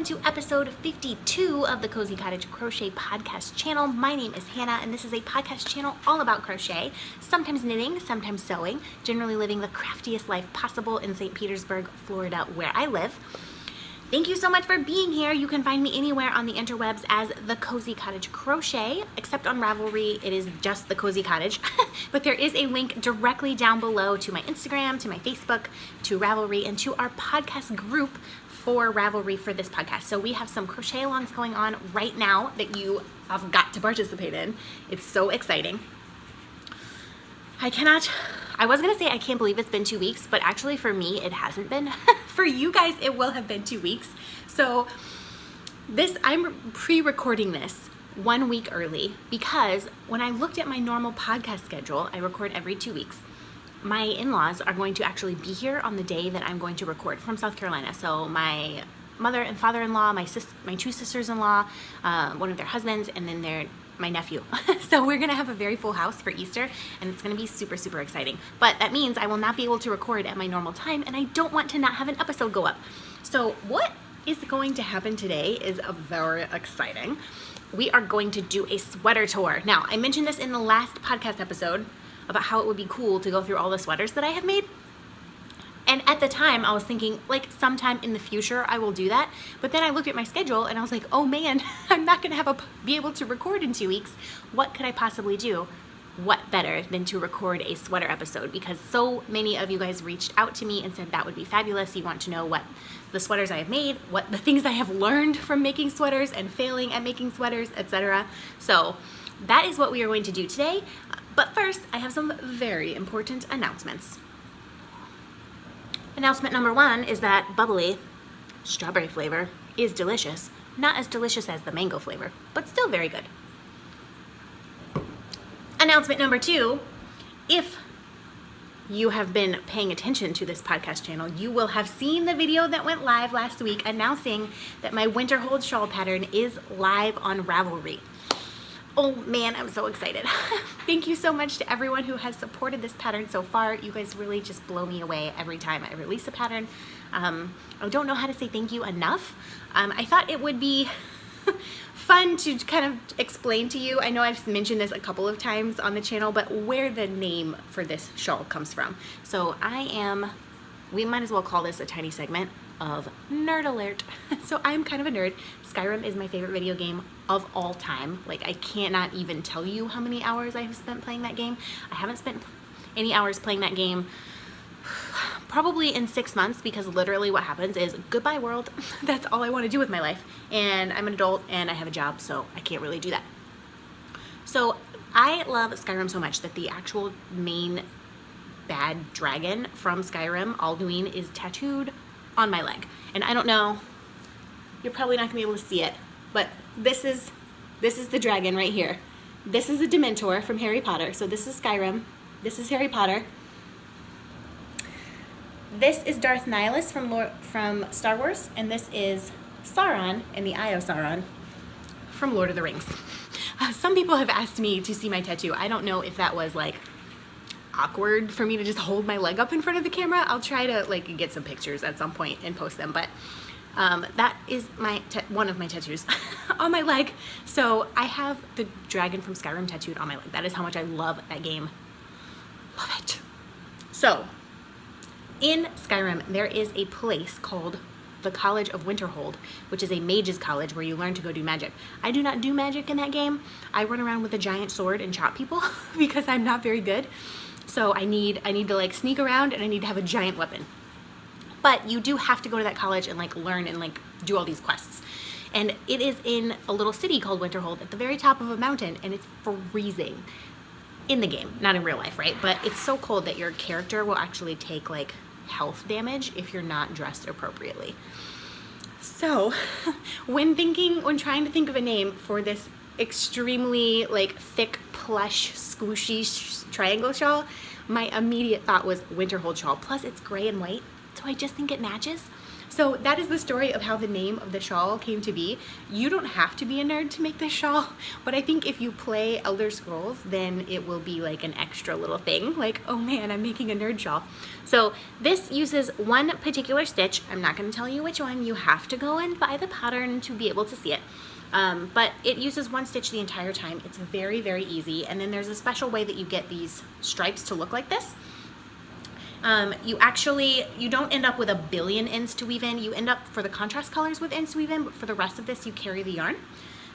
welcome to episode 52 of the Cozy Cottage Crochet podcast channel. My name is Hannah, and this is a podcast channel all about crochet, sometimes knitting, sometimes sewing, generally living the craftiest life possible in St. Petersburg, Florida, where I live. Thank you so much for being here. You can find me anywhere on the interwebs as the Cozy Cottage Crochet, except on Ravelry, it is just the Cozy Cottage. But there is a link directly down below to my Instagram, to my Facebook, to Ravelry, and to our podcast group for Ravelry for this podcast. So we have some crochet alongs going on right now that you have got to participate in. It's so exciting. I was gonna say I can't believe it's been 2 weeks, but actually for me, it hasn't been. For you guys, it will have been 2 weeks. So I'm pre-recording this 1 week early because when I looked at my normal podcast schedule, I record every 2 weeks. My in-laws are going to actually be here on the day that I'm going to record from South Carolina. So my mother and father-in-law, my two sisters-in-law, one of their husbands, and then my nephew. So we're gonna have a very full house for Easter, and it's gonna be super, super exciting. But that means I will not be able to record at my normal time, and I don't want to not have an episode go up. So what is going to happen today is very exciting. We are going to do a sweater tour. Now, I mentioned this in the last podcast episode about how it would be cool to go through all the sweaters that I have made. And at the time, I was thinking, like, sometime in the future, I will do that. But then I looked at my schedule, and I was like, oh man, I'm not gonna be able to record in 2 weeks. What could I possibly do? What better than to record a sweater episode? Because so many of you guys reached out to me and said that would be fabulous. You want to know what the sweaters I have made, what the things I have learned from making sweaters and failing at making sweaters, etc. So that is what we are going to do today. But first, I have some very important announcements. Announcement number one is that bubbly strawberry flavor is delicious. Not as delicious as the mango flavor, but still very good. Announcement number two, if you have been paying attention to this podcast channel, you will have seen the video that went live last week announcing that my Winterhold shawl pattern is live on Ravelry. Oh man, I'm so excited. Thank you so much to everyone who has supported this pattern so far. You guys really just blow me away every time I release a pattern. I don't know how to say thank you enough. I thought it would be fun to kind of explain to you. I know I've mentioned this a couple of times on the channel, but where the name for this shawl comes from. So we might as well call this a tiny segment of Nerd Alert. So I'm kind of a nerd. Skyrim is my favorite video game of all time. Like, I cannot even tell you how many hours I have spent playing that game. I haven't spent any hours playing that game probably in 6 months, because literally what happens is goodbye world. That's all I want to do with my life. And I'm an adult and I have a job, so I can't really do that. So I love Skyrim so much that the actual main bad dragon from Skyrim, Alduin, is tattooed on my leg. And I don't know, you're probably not gonna be able to see it, but this is the dragon right here. This is a Dementor from Harry Potter. So this is Skyrim, this is Harry Potter. This is Darth Nihilus from Star Wars, and this is Sauron and the Eye of Sauron from Lord of the Rings. Some people have asked me to see my tattoo. I don't know if that was like awkward for me to just hold my leg up in front of the camera. I'll try to like get some pictures at some point and post them, but that is one of my tattoos on my leg. So I have the dragon from Skyrim tattooed on my leg. That is how much I love that game. Love it. So in Skyrim, there is a place called the College of Winterhold, which is a mage's college where you learn to go do magic. I do not do magic in that game. I run around with a giant sword and chop people because I'm not very good. So I need to like sneak around, and I need to have a giant weapon. But you do have to go to that college and like learn and like do all these quests. And it is in a little city called Winterhold at the very top of a mountain, and it's freezing in the game, not in real life, right? But it's so cold that your character will actually take like health damage if you're not dressed appropriately. So when trying to think of a name for this extremely like thick, plush, squishy triangle shawl, my immediate thought was Winterhold shawl. Plus it's gray and white, so I just think it matches. So that is the story of how the name of the shawl came to be. You don't have to be a nerd to make this shawl, but I think if you play Elder Scrolls, then it will be like an extra little thing, like, oh man, I'm making a nerd shawl. So this uses one particular stitch. I'm not gonna tell you which one. You have to go and buy the pattern to be able to see it. But it uses one stitch the entire time. It's very, very easy. And then there's a special way that you get these stripes to look like this. You don't end up with a billion ends to weave in. You end up for the contrast colors with ends to weave in, but for the rest of this, you carry the yarn.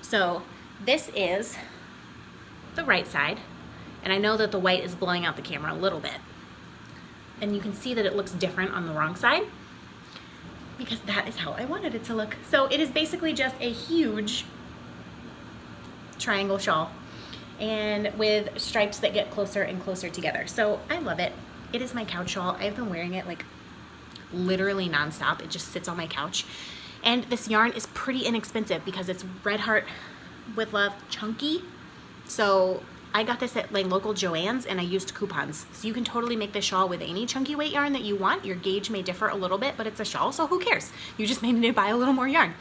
So this is the right side. And I know that the white is blowing out the camera a little bit. And you can see that it looks different on the wrong side because that is how I wanted it to look. So it is basically just a huge triangle shawl and with stripes that get closer and closer together. So I love it. It is my couch shawl. I've been wearing it like literally nonstop. It just sits on my couch. And this yarn is pretty inexpensive because it's Red Heart with Love chunky. So I got this at like local Joann's and I used coupons. So you can totally make this shawl with any chunky weight yarn that you want. Your gauge may differ a little bit, but it's a shawl, so who cares? You just may need to buy a little more yarn.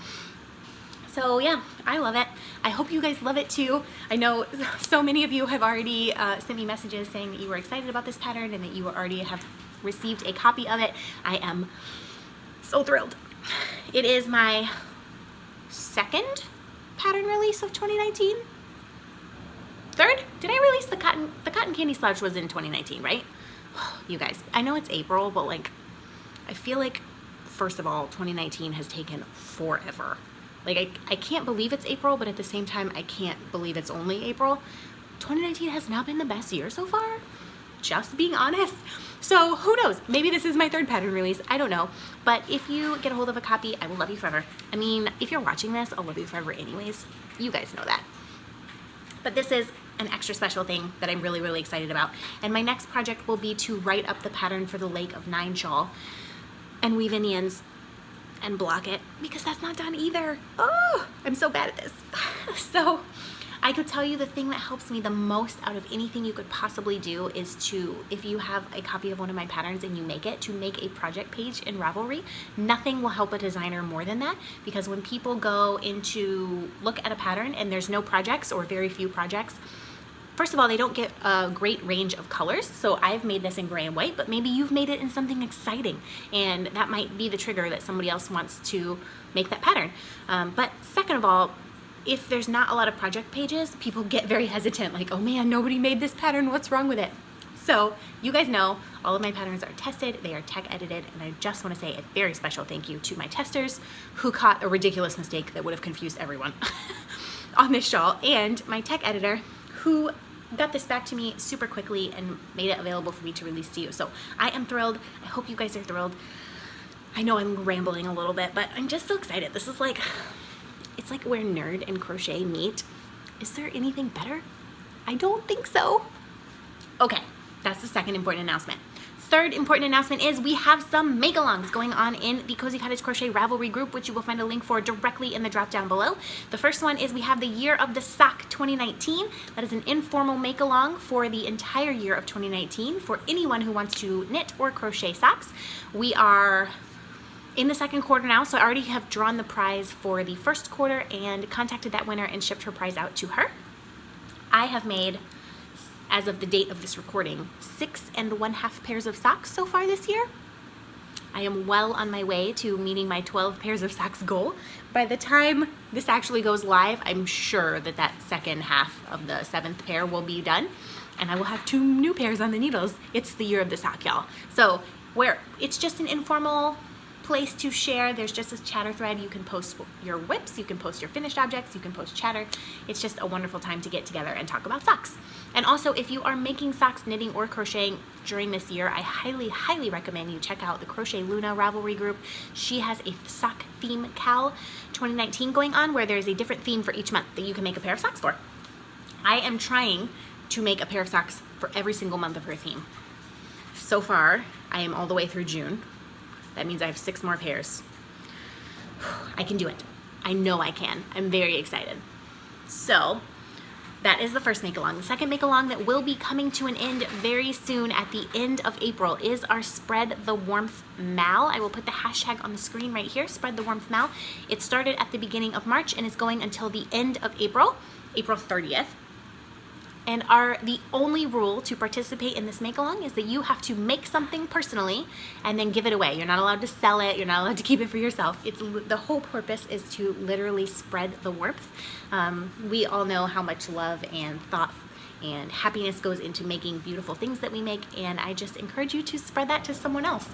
So yeah, I love it. I hope you guys love it too. I know so many of you have already sent me messages saying that you were excited about this pattern and that you already have received a copy of it. I am so thrilled. It is my second pattern release of 2019. Third? Did I release the cotton candy slouch was in 2019, right? You guys, I know it's April, but like, I feel like, first of all, 2019 has taken forever. Like, I can't believe it's April, but at the same time, I can't believe it's only April. 2019 has not been the best year so far, just being honest. So who knows? Maybe this is my third pattern release. I don't know. But if you get a hold of a copy, I will love you forever. I mean, if you're watching this, I'll love you forever anyways. You guys know that. But this is an extra special thing that I'm really, really excited about. And my next project will be to write up the pattern for the Lake of Nine shawl and weave in the ends and block it because that's not done either. Oh, I'm so bad at this. So I could tell you the thing that helps me the most out of anything you could possibly do is to, if you have a copy of one of my patterns and you make it, to make a project page in Ravelry. Nothing will help a designer more than that, because when people go into look at a pattern and there's no projects or very few projects, first of all, they don't get a great range of colors. So I've made this in gray and white, but maybe you've made it in something exciting, and that might be the trigger that somebody else wants to make that pattern. But second of all, if there's not a lot of project pages, people get very hesitant, like, oh man, nobody made this pattern, what's wrong with it? So you guys know all of my patterns are tested, they are tech edited, and I just want to say a very special thank you to my testers who caught a ridiculous mistake that would have confused everyone on this shawl, and my tech editor who got this back to me super quickly and made it available for me to release to you. So I am thrilled. I hope you guys are thrilled. I know I'm rambling a little bit, but I'm just so excited. This is like, it's like where nerd and crochet meet. Is there anything better? I don't think so. Okay, that's the second important announcement. Third important announcement is we have some make-alongs going on in the Cozy Cottage Crochet Ravelry group, which you will find a link for directly in the drop down below. The first one is we have the Year of the Sock 2019. That is an informal make-along for the entire year of 2019 for anyone who wants to knit or crochet socks. We are in the second quarter now, so I already have drawn the prize for the first quarter and contacted that winner and shipped her prize out to her. I have made, as of the date of this recording, 6 1/2 pairs of socks so far this year. I am well on my way to meeting my 12 pairs of socks goal. By the time this actually goes live, I'm sure that that second half of the 7th pair will be done, and I will have 2 new pairs on the needles. It's the Year of the Sock, y'all. So where it's just an informal place to share. There's just a chatter thread. You can post your whips, you can post your finished objects, you can post chatter. It's just a wonderful time to get together and talk about socks. And also, if you are making socks, knitting, or crocheting during this year, I highly, highly recommend you check out the Crochet Luna Ravelry group. She has a sock theme cal 2019 going on where there's a different theme for each month that you can make a pair of socks for. I am trying to make a pair of socks for every single month of her theme. So far, I am all the way through June. That means I have 6 more pairs. I can do it. I know I can. I'm very excited. So that is the first make-along. The second make-along that will be coming to an end very soon at the end of April is our Spread the Warmth Mal. I will put the hashtag on the screen right here, Spread the Warmth Mal. It started at the beginning of March and is going until the end of April, April 30th. And the only rule to participate in this make-along is that you have to make something personally and then give it away. You're not allowed to sell it. You're not allowed to keep it for yourself. The whole purpose is to literally spread the warmth. We all know how much love and thought and happiness goes into making beautiful things that we make, and I just encourage you to spread that to someone else.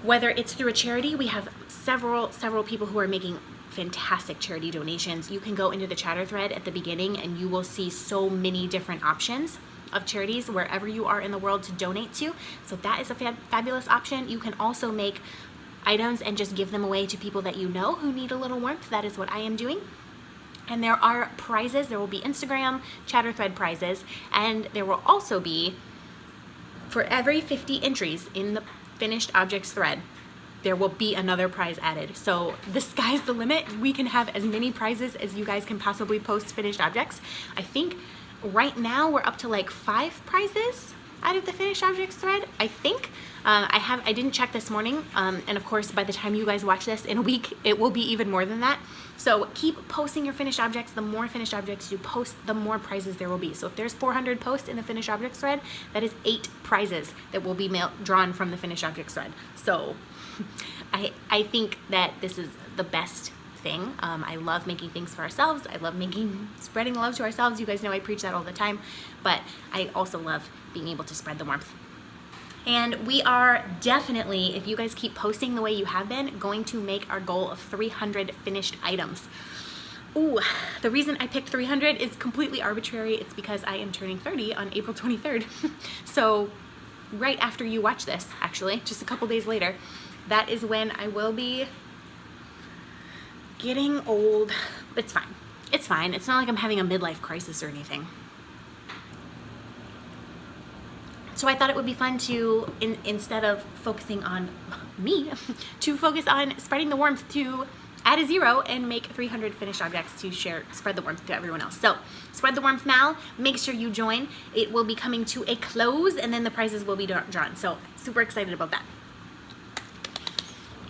Whether it's through a charity, we have several people who are making fantastic charity donations. You can go into the chatter thread at the beginning and you will see so many different options of charities wherever you are in the world to donate to. So that is a fabulous option. You can also make items and just give them away to people that you know who need a little warmth. That is what I am doing. And there are prizes. There will be Instagram chatter thread prizes, and there will also be, for every 50 entries in the finished objects thread, there will be another prize added. So the sky's the limit. We can have as many prizes as you guys can possibly post finished objects. I think right now we're up to like 5 prizes out of the finished objects thread, I think. I didn't check this morning, and of course by the time you guys watch this in a week, it will be even more than that. So keep posting your finished objects. The more finished objects you post, the more prizes there will be. So if there's 400 posts in the finished objects thread, that is 8 prizes that will be drawn from the finished objects thread. So I think that this is the best thing. I love making things for ourselves. I love spreading love to ourselves. You guys know I preach that all the time, but I also love being able to spread the warmth. And we are definitely, if you guys keep posting the way you have been, going to make our goal of 300 finished items. Ooh, the reason I picked 300 is completely arbitrary. It's because I am turning 30 on April 23rd. So right after you watch this, actually, just a couple days later, that is when I will be getting old. It's fine. It's fine. It's not like I'm having a midlife crisis or anything. So I thought it would be fun to, instead of focusing on me, to focus on spreading the warmth, to add a 0 and make 300 finished objects to spread the warmth to everyone else. So Spread the Warmth Mal, make sure you join. It will be coming to a close and then the prizes will be drawn. So super excited about that.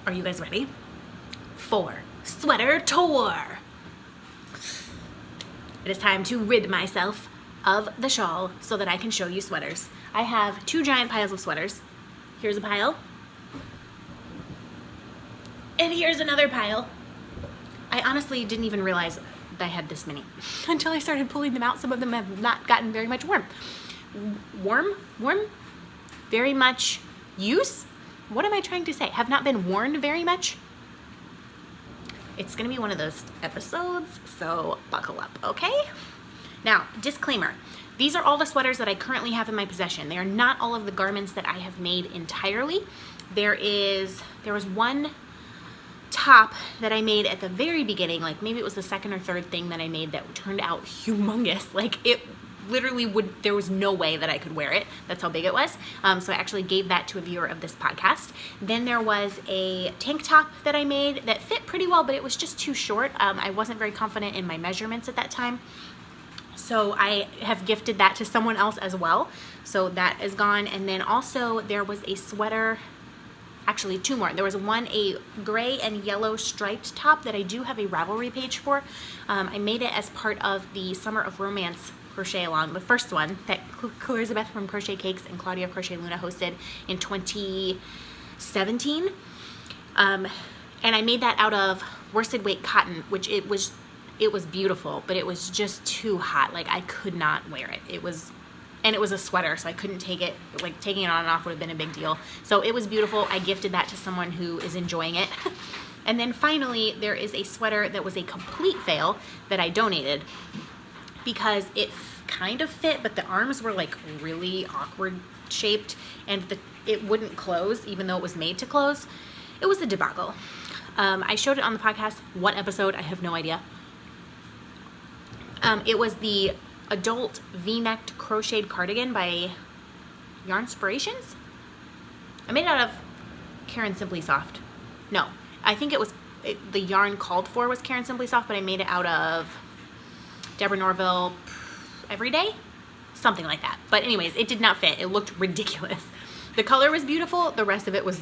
Are you guys ready for Sweater Tour? It is time to rid myself of the shawl so that I can show you sweaters. I have 2 giant piles of sweaters. Here's a pile. And here's another pile. I honestly didn't even realize I had this many until I started pulling them out. Some of them have not gotten very much warm, very much use. What am I trying to say? Have not been worn very much. It's gonna be one of those episodes, so buckle up, okay? Now, disclaimer. These are all the sweaters that I currently have in my possession. They are not all of the garments that I have made entirely. There was one top that I made at the very beginning, like maybe it was the second or third thing that I made that turned out humongous. Like it literally there was no way that I could wear it. That's how big it was. So I actually gave that to a viewer of this podcast. Then there was a tank top that I made that fit pretty well, but it was just too short. I wasn't very confident in my measurements at that time. So I have gifted that to someone else as well. So that is gone. And then also there was a sweater, actually 2 more. There was a gray and yellow striped top that I do have a Ravelry page for. I made it as part of the Summer of Romance crochet along, the first one that Elizabeth from Crochet Cakes and Claudia Crochet Luna hosted in 2017. And I made that out of worsted weight cotton, which it was beautiful, but it was just too hot. Like I could not wear it. And it was a sweater, so I couldn't take it. Like taking it on and off would have been a big deal. So it was beautiful. I gifted that to someone who is enjoying it. And then finally, there is a sweater that was a complete fail that I donated because it kind of fit, but the arms were like really awkward shaped and it wouldn't close even though it was made to close. It was a debacle. I showed it on the podcast. What episode? I have no idea. It was the adult V-necked crocheted cardigan by Yarnspirations. I made it out of Caron Simply Soft. No, I think the yarn called for was Caron Simply Soft, but I made it out of Deborah Norville every day, something like that. But anyways, it did not fit. It looked ridiculous. The color was beautiful. The rest of it was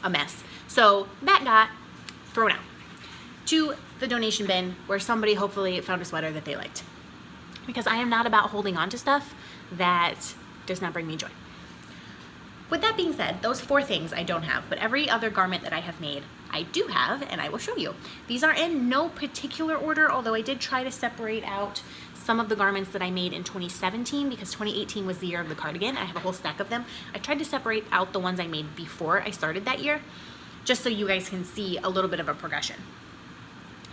a mess. So that got thrown out to the donation bin where somebody hopefully found a sweater that they liked. Because I am not about holding on to stuff that does not bring me joy. With that being said, those 4 things I don't have, but every other garment that I have made, I do have, and I will show you. These are in no particular order, although I did try to separate out some of the garments that I made in 2017 because 2018 was the year of the cardigan. I have a whole stack of them. I tried to separate out the ones I made before I started that year, just so you guys can see a little bit of a progression.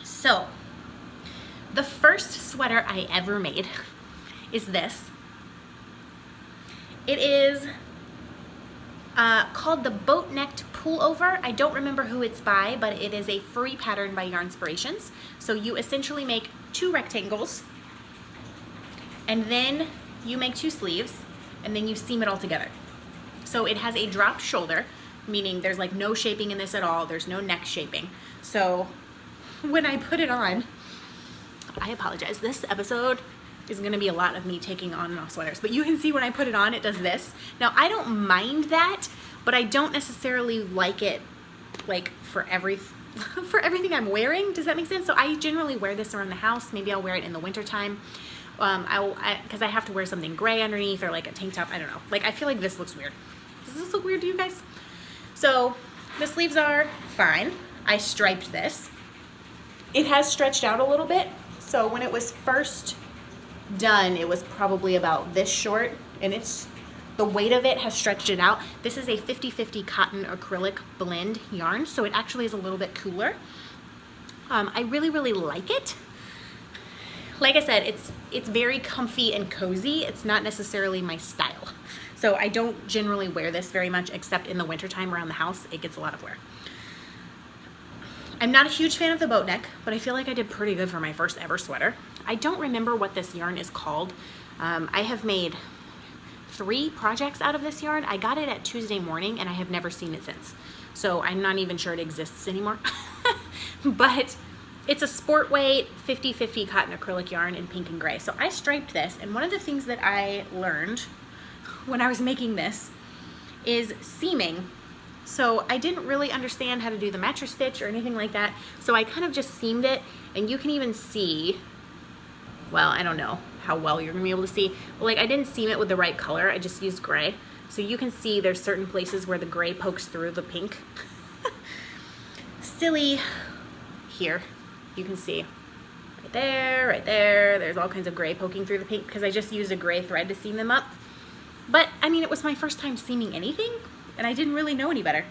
So, the first sweater I ever made is this. It is called the Boatneck pullover. I don't remember who it's by, but it is a free pattern by Yarnspirations. So you essentially make 2 rectangles, and then you make 2 sleeves, and then you seam it all together. So it has a dropped shoulder, meaning there's like no shaping in this at all. There's no neck shaping. So when I put it on, I apologize. This episode is going to be a lot of me taking on and off sweaters, but you can see when I put it on, it does this. Now I don't mind that, but I don't necessarily like it like for everything I'm wearing. Does that make sense? So I generally wear this around the house. Maybe I'll wear it in the winter time. Because I have to wear something gray underneath or like a tank top. I don't know. Like I feel like this looks weird. Does this look weird to you guys? So the sleeves are fine. I striped this. It has stretched out a little bit. So when it was first done, it was probably about this short, and the weight of it has stretched it out. This is a 50-50 cotton acrylic blend yarn, so it actually is a little bit cooler. I really, really like it. Like I said, it's very comfy and cozy. It's not necessarily my style. So I don't generally wear this very much, except in the wintertime around the house. It gets a lot of wear. I'm not a huge fan of the boat neck, but I feel like I did pretty good for my first ever sweater. I don't remember what this yarn is called. I have made 3 projects out of this yarn. I got it at Tuesday morning and I have never seen it since. So I'm not even sure it exists anymore. But it's a sport weight 50-50 cotton acrylic yarn in pink and gray. So I striped this, and one of the things that I learned when I was making this is seaming. So I didn't really understand how to do the mattress stitch or anything like that. So I kind of just seamed it, and you can even see, well, I don't know how well you're gonna be able to see, but like I didn't seam it with the right color. I just used gray. So you can see there's certain places where the gray pokes through the pink. Silly here. You can see right there, there's all kinds of gray poking through the pink because I just used a gray thread to seam them up. But I mean, it was my first time seaming anything, and I didn't really know any better.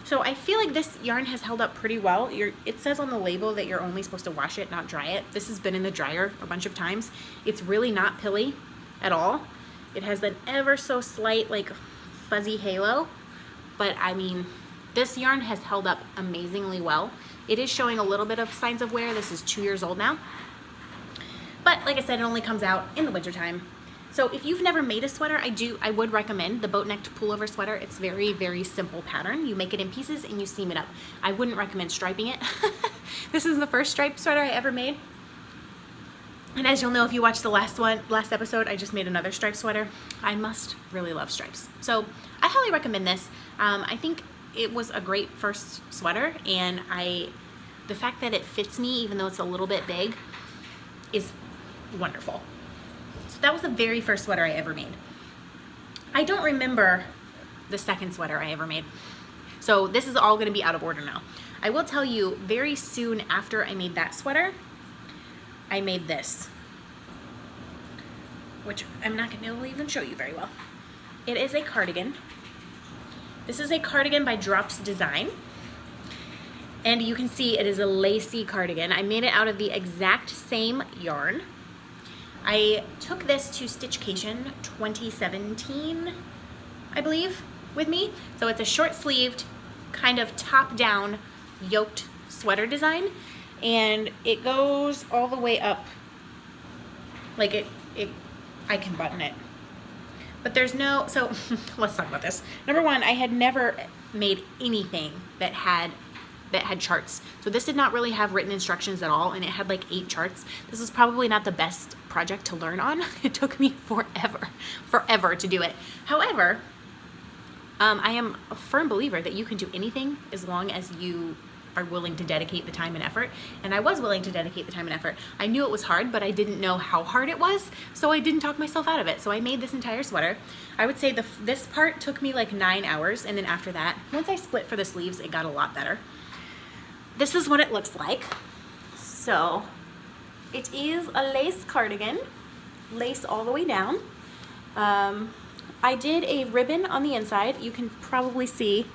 So I feel like this yarn has held up pretty well. It says on the label that you're only supposed to wash it, not dry it. This has been in the dryer a bunch of times. It's really not pilly at all. It has an ever so slight like fuzzy halo, but I mean, this yarn has held up amazingly well. It is showing a little bit of signs of wear. This is 2 years old now. But like I said, it only comes out in the wintertime. So if you've never made a sweater, I would recommend the boat necked pullover sweater. It's very, very simple pattern. You make it in pieces and you seam it up. I wouldn't recommend striping it. This is the first striped sweater I ever made. And as you'll know, if you watched the last episode, I just made another striped sweater. I must really love stripes. So I highly recommend this. I think it was a great first sweater, and the fact that it fits me, even though it's a little bit big, is wonderful. So that was the very first sweater I ever made. I don't remember the second sweater I ever made. So this is all gonna be out of order now. I will tell you, very soon after I made that sweater, I made this, which I'm not gonna be able to even show you very well. It is a cardigan. This is a cardigan by Drops Design. And you can see it is a lacy cardigan. I made it out of the exact same yarn. I took this to Stitchcation 2017, I believe, with me. So it's a short-sleeved, kind of top-down, yoked sweater design. And it goes all the way up. Like I can button it. But there's no, so let's talk about this. Number one, I had never made anything that had that had charts. So this did not really have written instructions at all, and it had like 8 charts. This was probably not the best project to learn on. It took me forever to do it. However, I am a firm believer that you can do anything as long as you are willing to dedicate the time and effort. And I was willing to dedicate the time and effort. I knew it was hard, but I didn't know how hard it was, so I didn't talk myself out of it. So I made this entire sweater. I would say this part took me like 9 hours, and then after that, once I split for the sleeves, it got a lot better. This is what it looks like. So it is a lace cardigan, lace all the way down. I did a ribbon on the inside. You can probably see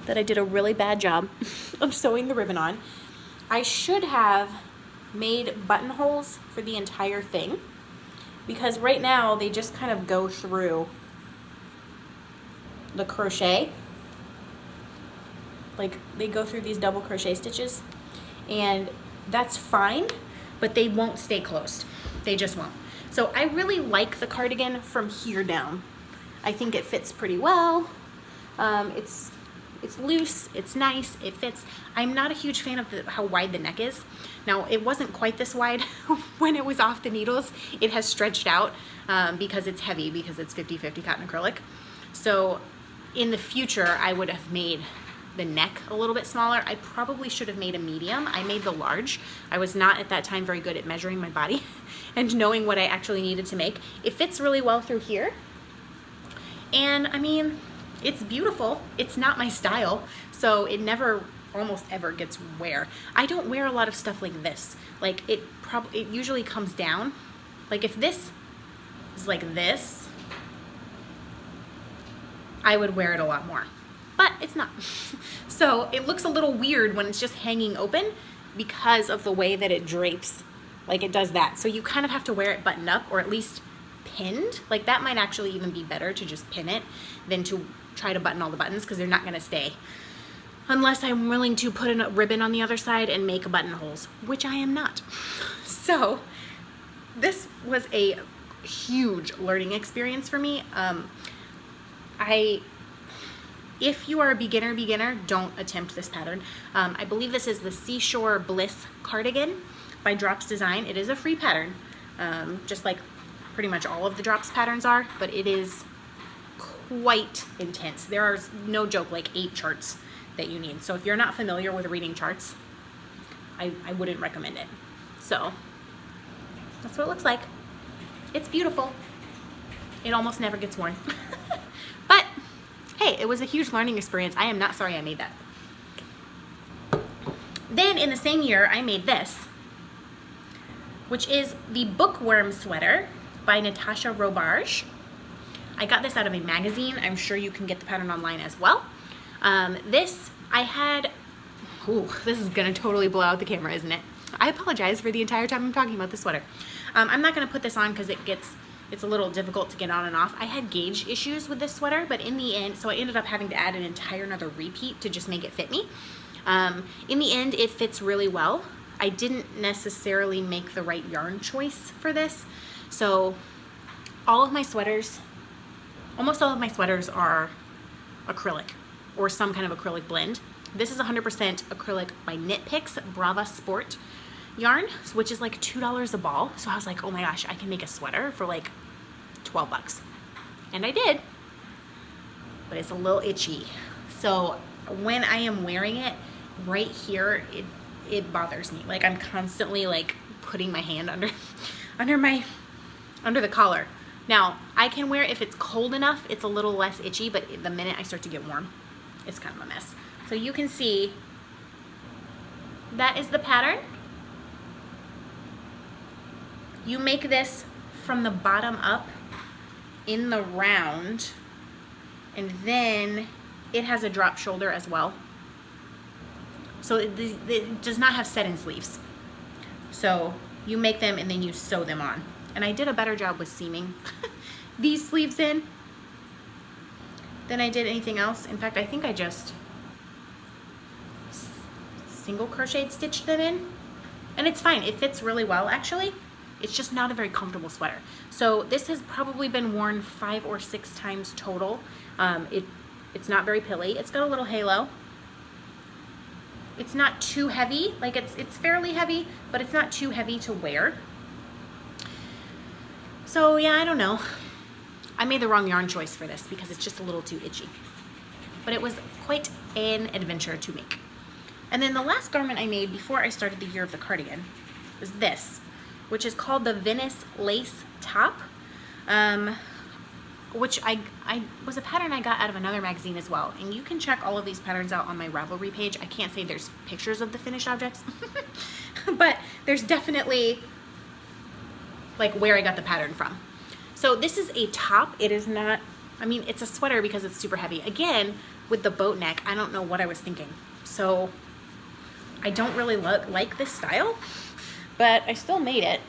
that I did a really bad job of sewing the ribbon on. I should have made buttonholes for the entire thing, because right now they just kind of go through the crochet. Like they go through these double crochet stitches, and that's fine, but they won't stay closed. They just won't. So I really like the cardigan from here down. I think it fits pretty well. It's loose, it's nice, it fits. I'm not a huge fan of how wide the neck is. Now, it wasn't quite this wide when it was off the needles. It has stretched out because it's heavy, because it's 50-50 cotton acrylic. So in the future, I would have made the neck a little bit smaller. I probably should have made a medium. I made the large. I was not at that time very good at measuring my body and knowing what I actually needed to make. It fits really well through here. And I mean, it's beautiful. It's not my style, so it never, almost ever gets wear. I don't wear a lot of stuff like this. Like it usually comes down. Like if this is like this, I would wear it a lot more, but it's not. So it looks a little weird when it's just hanging open because of the way that it drapes. Like it does that. So you kind of have to wear it buttoned up, or at least pinned. Like that might actually even be better to just pin it than to try to button all the buttons, because they're not going to stay unless I'm willing to put a ribbon on the other side and make buttonholes, which I am not. So this was a huge learning experience for me. If you are a beginner, don't attempt this pattern. I believe this is the Seashore Bliss cardigan by Drops Design. It is a free pattern, just like pretty much all of the Drops patterns are, but it is quite intense. There are, no joke, like 8 charts that you need. So if you're not familiar with reading charts, I wouldn't recommend it. So that's what it looks like. It's beautiful. It almost never gets worn. But hey, it was a huge learning experience. I am not sorry I made that. Then in the same year, I made this, which is the Bookworm sweater by Natasha Robarge. I got this out of a magazine. I'm sure you can get the pattern online as well. This I had, this is gonna totally blow out the camera, isn't it? I apologize for the entire time I'm talking about this sweater. I'm not gonna put this on because it's a little difficult to get on and off. I had gauge issues with this sweater, but in the end, so I ended up having to add an entire another repeat to just make it fit me. In the end, it fits really well. I didn't necessarily make the right yarn choice for this. So all of my sweaters, almost all of my sweaters are acrylic or some kind of acrylic blend. This is 100% acrylic by Knit Picks Brava Sport yarn, which is like $2 a ball. So I was like, oh my gosh, I can make a sweater for like 12 bucks. And I did, but it's a little itchy. So when I am wearing it right here, it bothers me. Like I'm constantly like putting my hand under the collar. Now I can wear it if it's cold enough, it's a little less itchy, but the minute I start to get warm, it's kind of a mess. So you can see that is the pattern. You make this from the bottom up in the round, and then it has a drop shoulder as well. So it does not have set-in sleeves. So you make them and then you sew them on. And I did a better job with seaming these sleeves in than I did anything else. In fact, I think I just single crochet stitched them in, and it's fine. It fits really well, actually. It's just not a very comfortable sweater. So this has probably been worn 5 or 6 times total. It's not very pilly. It's got a little halo. It's not too heavy. Like it's fairly heavy, but it's not too heavy to wear. So yeah, I don't know. I made the wrong yarn choice for this because it's just a little too itchy. But it was quite an adventure to make. And then the last garment I made before I started the year of the cardigan was this, which is called the Venice lace top, which I was a pattern I got out of another magazine as well. And you can check all of these patterns out on my Ravelry page. I can't say there's pictures of the finished objects, but there's definitely like where I got the pattern from. So this is a top. It is not, I mean, it's a sweater because it's super heavy. Again, with the boat neck, I don't know what I was thinking. So I don't really like this style, but I still made it.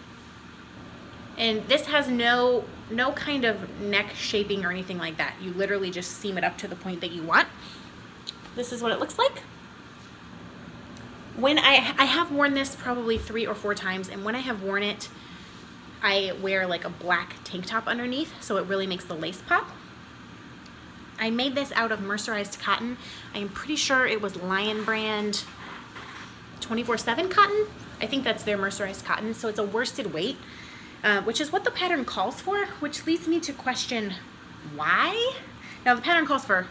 And this has no kind of neck shaping or anything like that. You literally just seam it up to the point that you want. This is what it looks like. When I have worn this probably 3 or 4 times, and when I have worn it, I wear like a black tank top underneath, so it really makes the lace pop. I made this out of mercerized cotton. I am pretty sure it was Lion brand 24/7 cotton. I think that's their mercerized cotton, so it's a worsted weight, which is what the pattern calls for, which leads me to question why. Now the pattern calls for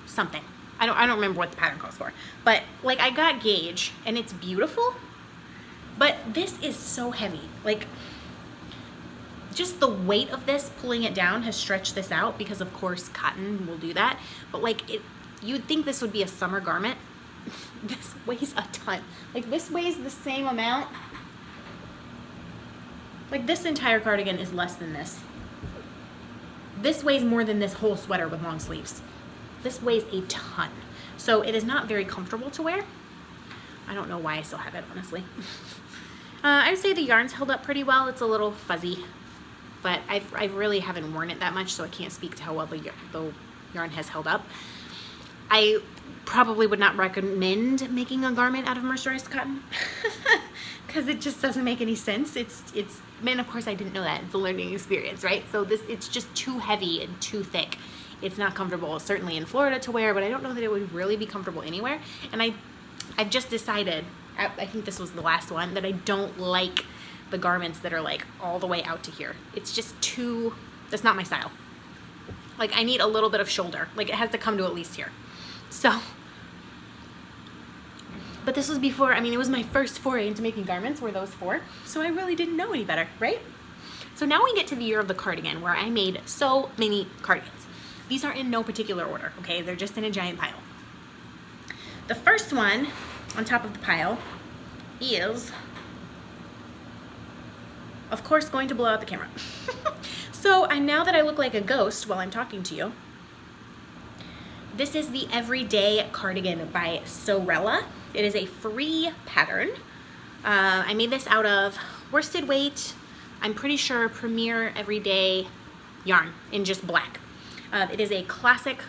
something. I don't remember what the pattern calls for, but like I got gauge and it's beautiful, but this is so heavy. Like just the weight of this pulling it down has stretched this out because of course cotton will do that, but like you'd think this would be a summer garment. This weighs a ton. Like this weighs the same amount. Like this entire cardigan is less than this. This weighs more than this whole sweater with long sleeves. This weighs a ton. So it is not very comfortable to wear. I don't know why I still have it, honestly. I would say the yarn's held up pretty well. It's a little fuzzy, but I really haven't worn it that much, so I can't speak to how well the yarn has held up. I probably would not recommend making a garment out of mercerized cotton because it just doesn't make any sense. It's man, of course I didn't know that. It's a learning experience, right? So it's just too heavy and too thick. It's not comfortable, certainly in Florida to wear, but I don't know that it would really be comfortable anywhere. And I've just decided, I think this was the last one, that I don't like the garments that are like all the way out to here. It's just too, that's not my style. Like I need a little bit of shoulder. Like it has to come to at least here. So, but this was before, I mean, it was my first foray into making garments, were those 4. So I really didn't know any better, right? So now we get to the year of the cardigan, where I made so many cardigans. These are in no particular order, okay? They're just in a giant pile. The first one on top of the pile is, of course, going to blow out the camera. So now that I look like a ghost while I'm talking to you, this is the Everyday Cardigan by Sorella. It is a free pattern. I made this out of worsted weight, I'm pretty sure Premier Everyday yarn in just black. It is a classic,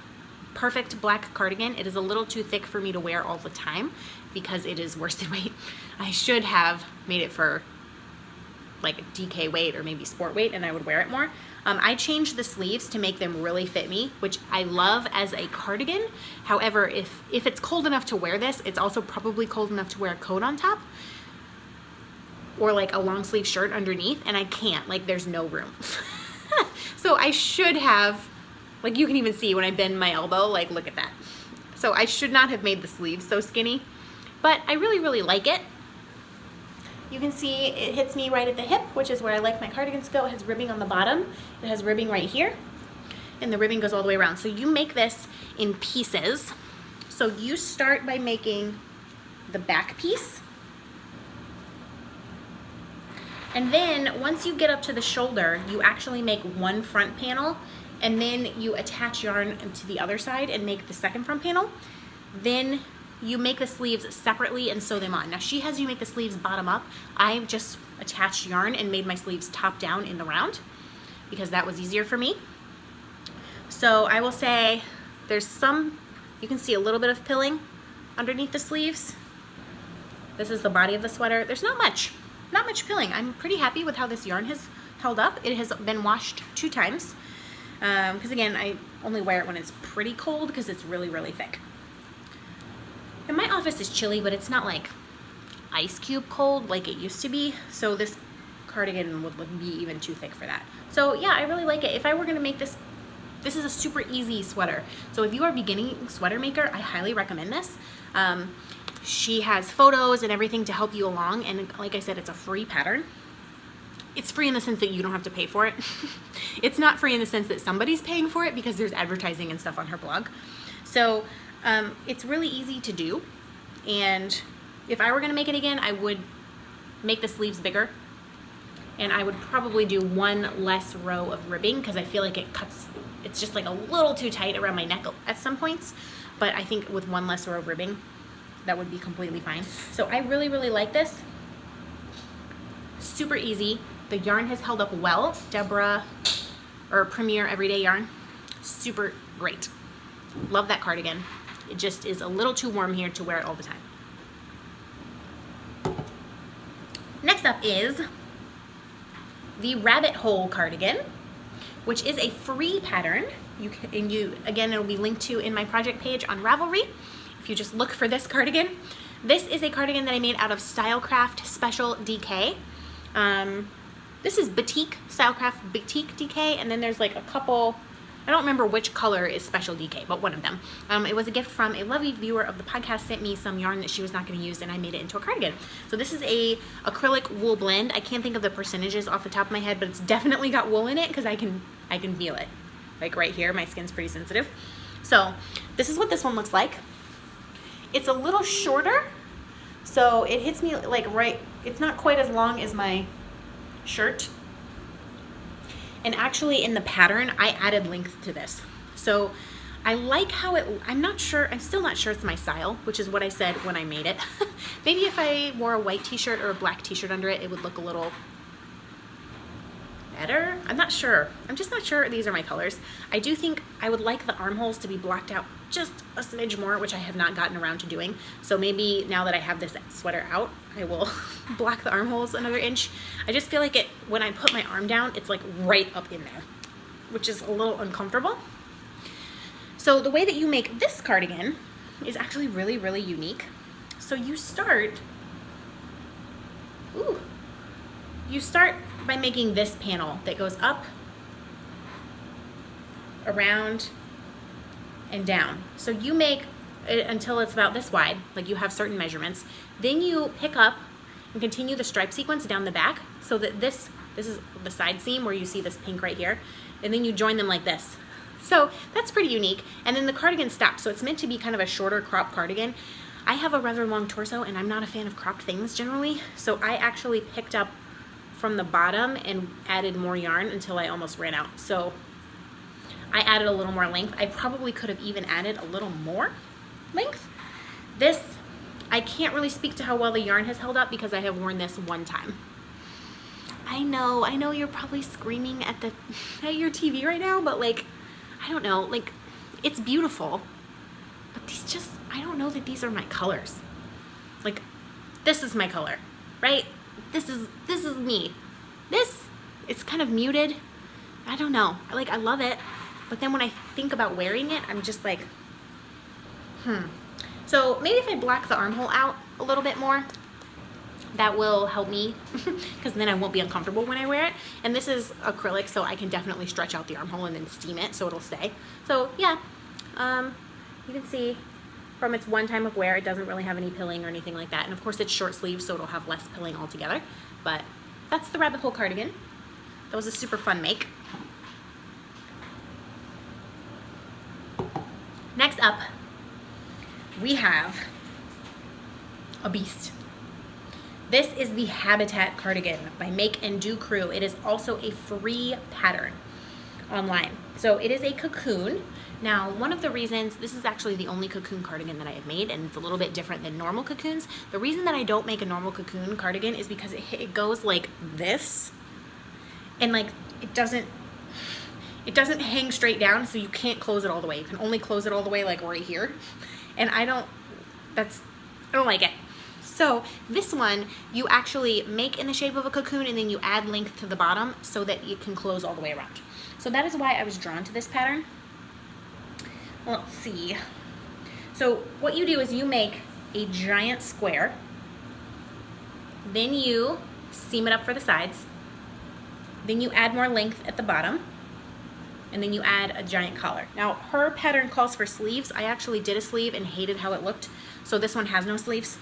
perfect black cardigan. It is a little too thick for me to wear all the time because it is worsted weight. I should have made it for like DK weight or maybe sport weight and I would wear it more. I changed the sleeves to make them really fit me, which I love as a cardigan. However, if it's cold enough to wear this, it's also probably cold enough to wear a coat on top or like a long sleeve shirt underneath, and I can't, like there's no room. So I should have, like you can even see when I bend my elbow, like look at that. So I should not have made the sleeves so skinny, but I really, really like it. You can see it hits me right at the hip, which is where I like my cardigans to go. It has ribbing on the bottom. It has ribbing right here, and the ribbing goes all the way around. So you make this in pieces. So you start by making the back piece. And then once you get up to the shoulder, you actually make one front panel, and then you attach yarn to the other side and make the second front panel. Then you make the sleeves separately and sew them on. Now she has you make the sleeves bottom up. I just attached yarn and made my sleeves top down in the round because that was easier for me. So I will say there's some, you can see a little bit of pilling underneath the sleeves. This is the body of the sweater. There's not much pilling. I'm pretty happy with how this yarn has held up. It has been washed 2 times because again, I only wear it when it's pretty cold because it's really, really thick. It might office is chilly, but it's not like ice cube cold like it used to be. So this cardigan would be even too thick for that. So yeah, I really like it. If I were gonna make this, this is a super easy sweater. So if you are a beginning sweater maker, I highly recommend this. She has photos and everything to help you along. And like I said, it's a free pattern. It's free in the sense that you don't have to pay for it. It's not free in the sense that somebody's paying for it because there's advertising and stuff on her blog. So it's really easy to do. And if I were gonna make it again, I would make the sleeves bigger. And I would probably do one less row of ribbing because I feel like it cuts, it's just like a little too tight around my neck at some points. But I think with one less row of ribbing, that would be completely fine. So I really, really like this. Super easy. The yarn has held up well. Deborah, or Premier Everyday Yarn, super great. Love that cardigan. It just is a little too warm here to wear it all the time. Next up is the Rabbit Hole cardigan, which is a free pattern. Again, it'll be linked to in my project page on Ravelry. If you just look for this cardigan. This is a cardigan that I made out of Stylecraft Special DK. This is Stylecraft Batik DK, and then there's like a couple, I don't remember which color is Special DK, but one of them. It was a gift from a lovely viewer of the podcast, sent me some yarn that she was not going to use, and I made it into a cardigan. So this is a acrylic wool blend. I can't think of the percentages off the top of my head, but it's definitely got wool in it because I can feel it. Like right here, my skin's pretty sensitive. So this is what this one looks like. It's a little shorter, so it hits me like right, it's not quite as long as my shirt. And actually in the pattern, I added length to this. So I like how I'm still not sure it's my style, which is what I said when I made it. Maybe if I wore a white t-shirt or a black t-shirt under it, it would look a little better. I'm not sure. I'm just not sure these are my colors. I do think I would like the armholes to be blocked out just a smidge more, which I have not gotten around to doing. So maybe now that I have this sweater out, I will block the armholes another inch. I just feel like when I put my arm down, it's like right up in there, which is a little uncomfortable. So the way that you make this cardigan is actually really, really unique. So you start by making this panel that goes up, around, and down. So you make it until it's about this wide, like you have certain measurements. Then you pick up and continue the stripe sequence down the back so that this is the side seam where you see this pink right here, and then you join them like this. So that's pretty unique. And then the cardigan stops, so it's meant to be kind of a shorter crop cardigan. I have a rather long torso and I'm not a fan of cropped things generally, so I actually picked up from the bottom and added more yarn until I almost ran out. So I added a little more length. I probably could have even added a little more length. This, I can't really speak to how well the yarn has held up because I have worn this one time. I know you're probably screaming at your TV right now, but like, I don't know, like, it's beautiful, but these just, I don't know that these are my colors. Like, this is my color, right? This is me. It's kind of muted. I don't know. Like, I love it. But then when I think about wearing it, I'm just like, So maybe if I black the armhole out a little bit more, that will help me because then I won't be uncomfortable when I wear it. And this is acrylic, so I can definitely stretch out the armhole and then steam it so it'll stay. So yeah, you can see from its one time of wear, it doesn't really have any pilling or anything like that. And of course it's short sleeves, so it'll have less pilling altogether. But that's the Rabbit Hole cardigan. That was a super fun make. Next up, we have a beast. This is the Habitat cardigan by Make and Do Crew. It is also a free pattern online. So it is a cocoon. Now, one of the reasons, this is actually the only cocoon cardigan that I have made, and it's a little bit different than normal cocoons. The reason that I don't make a normal cocoon cardigan is because it goes like this, and like it doesn't hang straight down, so you can't close it all the way. You can only close it all the way like right here, and I don't like it. So this one, you actually make in the shape of a cocoon and then you add length to the bottom so that it can close all the way around. So that is why I was drawn to this pattern. Let's see. So what you do is you make a giant square. Then you seam it up for the sides. Then you add more length at the bottom. And then you add a giant collar. Now, her pattern calls for sleeves. I actually did a sleeve and hated how it looked. So this one has no sleeves.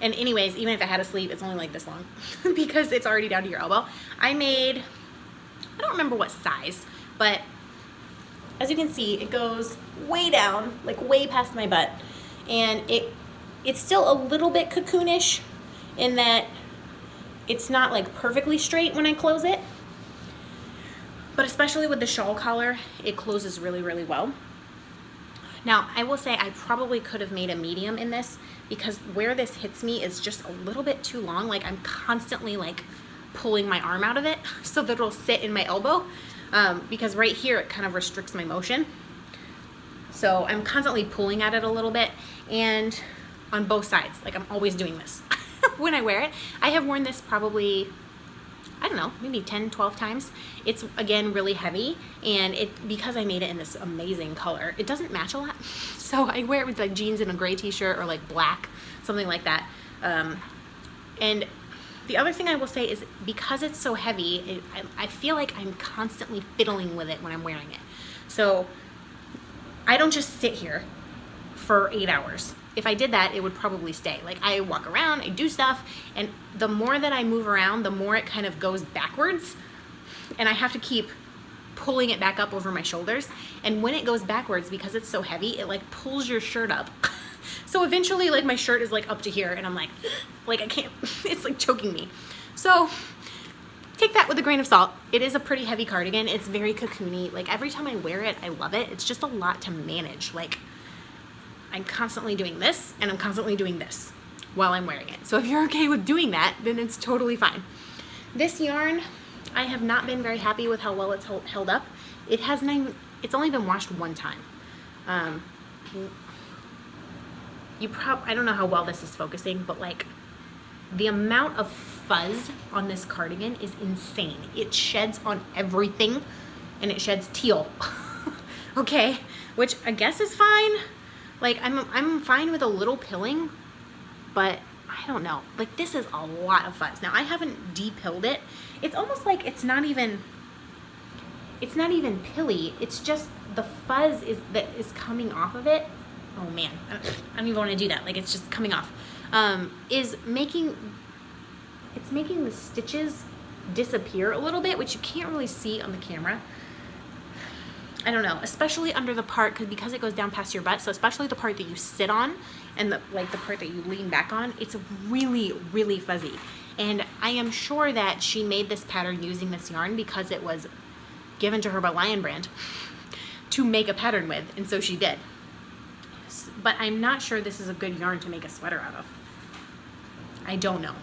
And anyways, even if it had a sleeve, it's only like this long because it's already down to your elbow. I don't remember what size, but as you can see, it goes way down, like way past my butt. And it's still a little bit cocoonish in that it's not like perfectly straight when I close it. But especially with the shawl collar, it closes really, really well. Now, I will say I probably could have made a medium in this because where this hits me is just a little bit too long. Like I'm constantly like pulling my arm out of it so that it'll sit in my elbow because right here it kind of restricts my motion. So I'm constantly pulling at it a little bit and on both sides. Like I'm always doing this when I wear it. I have worn this probably, I don't know, maybe 10, 12 times. It's, again, really heavy, and because I made it in this amazing color, it doesn't match a lot. So I wear it with like jeans and a gray t-shirt or like black, something like that. And the other thing I will say is because it's so heavy, I feel like I'm constantly fiddling with it when I'm wearing it. So I don't just sit here for 8 hours. If I did that, it would probably stay. Like I walk around, I do stuff, and the more that I move around, the more it kind of goes backwards, and I have to keep pulling it back up over my shoulders. And when it goes backwards, because it's so heavy, it like pulls your shirt up. So eventually like my shirt is like up to here and I'm like I can't, it's like choking me. So take that with a grain of salt. It is a pretty heavy cardigan. It's very cocoony. Like every time I wear it, I love it. It's just a lot to manage. Like I'm constantly doing this and I'm constantly doing this while I'm wearing it. So if you're okay with doing that, then it's totally fine. This yarn, I have not been very happy with how well it's held up. It's only been washed one time. I don't know how well this is focusing, but like the amount of fuzz on this cardigan is insane. It sheds on everything and it sheds teal. Okay, which I guess is fine. Like I'm fine with a little pilling, but I don't know. Like this is a lot of fuzz. Now I haven't de-pilled it. It's almost like it's not even pilly. It's just the fuzz that is coming off of it. Oh man, I don't even want to do that. Like it's just coming off. It's making the stitches disappear a little bit, which you can't really see on the camera. I don't know, especially under the part, because it goes down past your butt, so especially the part that you sit on and the part that you lean back on, it's really, really fuzzy. And I am sure that she made this pattern using this yarn because it was given to her by Lion Brand to make a pattern with, and so she did. But I'm not sure this is a good yarn to make a sweater out of. I don't know.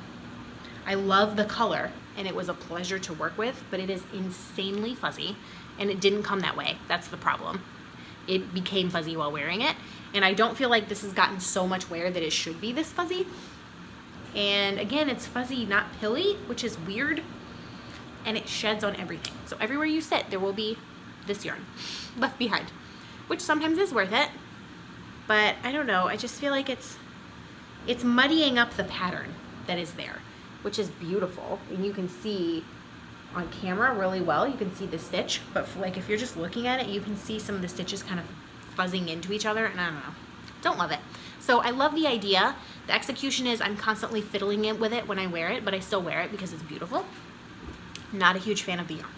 I love the color, and it was a pleasure to work with, but it is insanely fuzzy. And it didn't come that way. That's the problem. It became fuzzy while wearing it. And I don't feel like this has gotten so much wear that it should be this fuzzy. And again, it's fuzzy, not pilly, which is weird. And it sheds on everything. So everywhere you sit, there will be this yarn left behind, which sometimes is worth it. But I don't know. I just feel like it's muddying up the pattern that is there, which is beautiful. And you can see on camera really well, you can see the stitch, but like if you're just looking at it, you can see some of the stitches kind of fuzzing into each other, and I don't know, don't love it. So I love the idea. The execution is I'm constantly fiddling with it when I wear it, but I still wear it because it's beautiful. Not a huge fan of the yarn.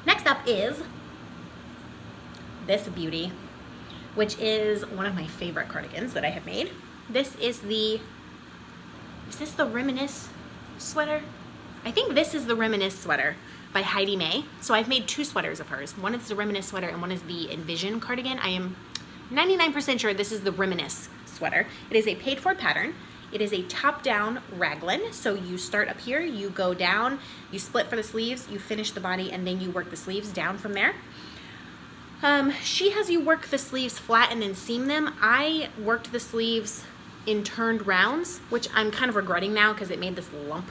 Next up is this beauty, which is one of my favorite cardigans that I have made. This is this the Reminisce sweater? I think this is the Reminisce sweater by Heidi May. So I've made two sweaters of hers. One is the Reminisce sweater and one is the Envision cardigan. I am 99% sure this is the Reminisce sweater. It is a paid for pattern. It is a top-down raglan. So you start up here, you go down, you split for the sleeves, you finish the body, and then you work the sleeves down from there. She has you work the sleeves flat and then seam them. I worked the sleeves in turned rounds, which I'm kind of regretting now because it made this lump.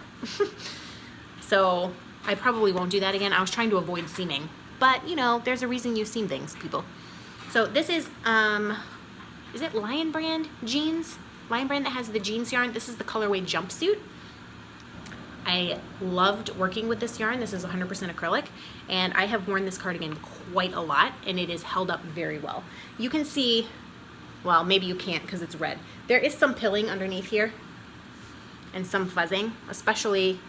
So I probably won't do that again. I was trying to avoid seaming, but you know, there's a reason you seam things, people. So this is it Lion Brand jeans? Lion Brand that has the jeans yarn. This is the colorway Jumpsuit. I loved working with this yarn. This is 100% acrylic, and I have worn this cardigan quite a lot, and it is held up very well. You can see, well, maybe you can't because it's red. There is some pilling underneath here and some fuzzing, especially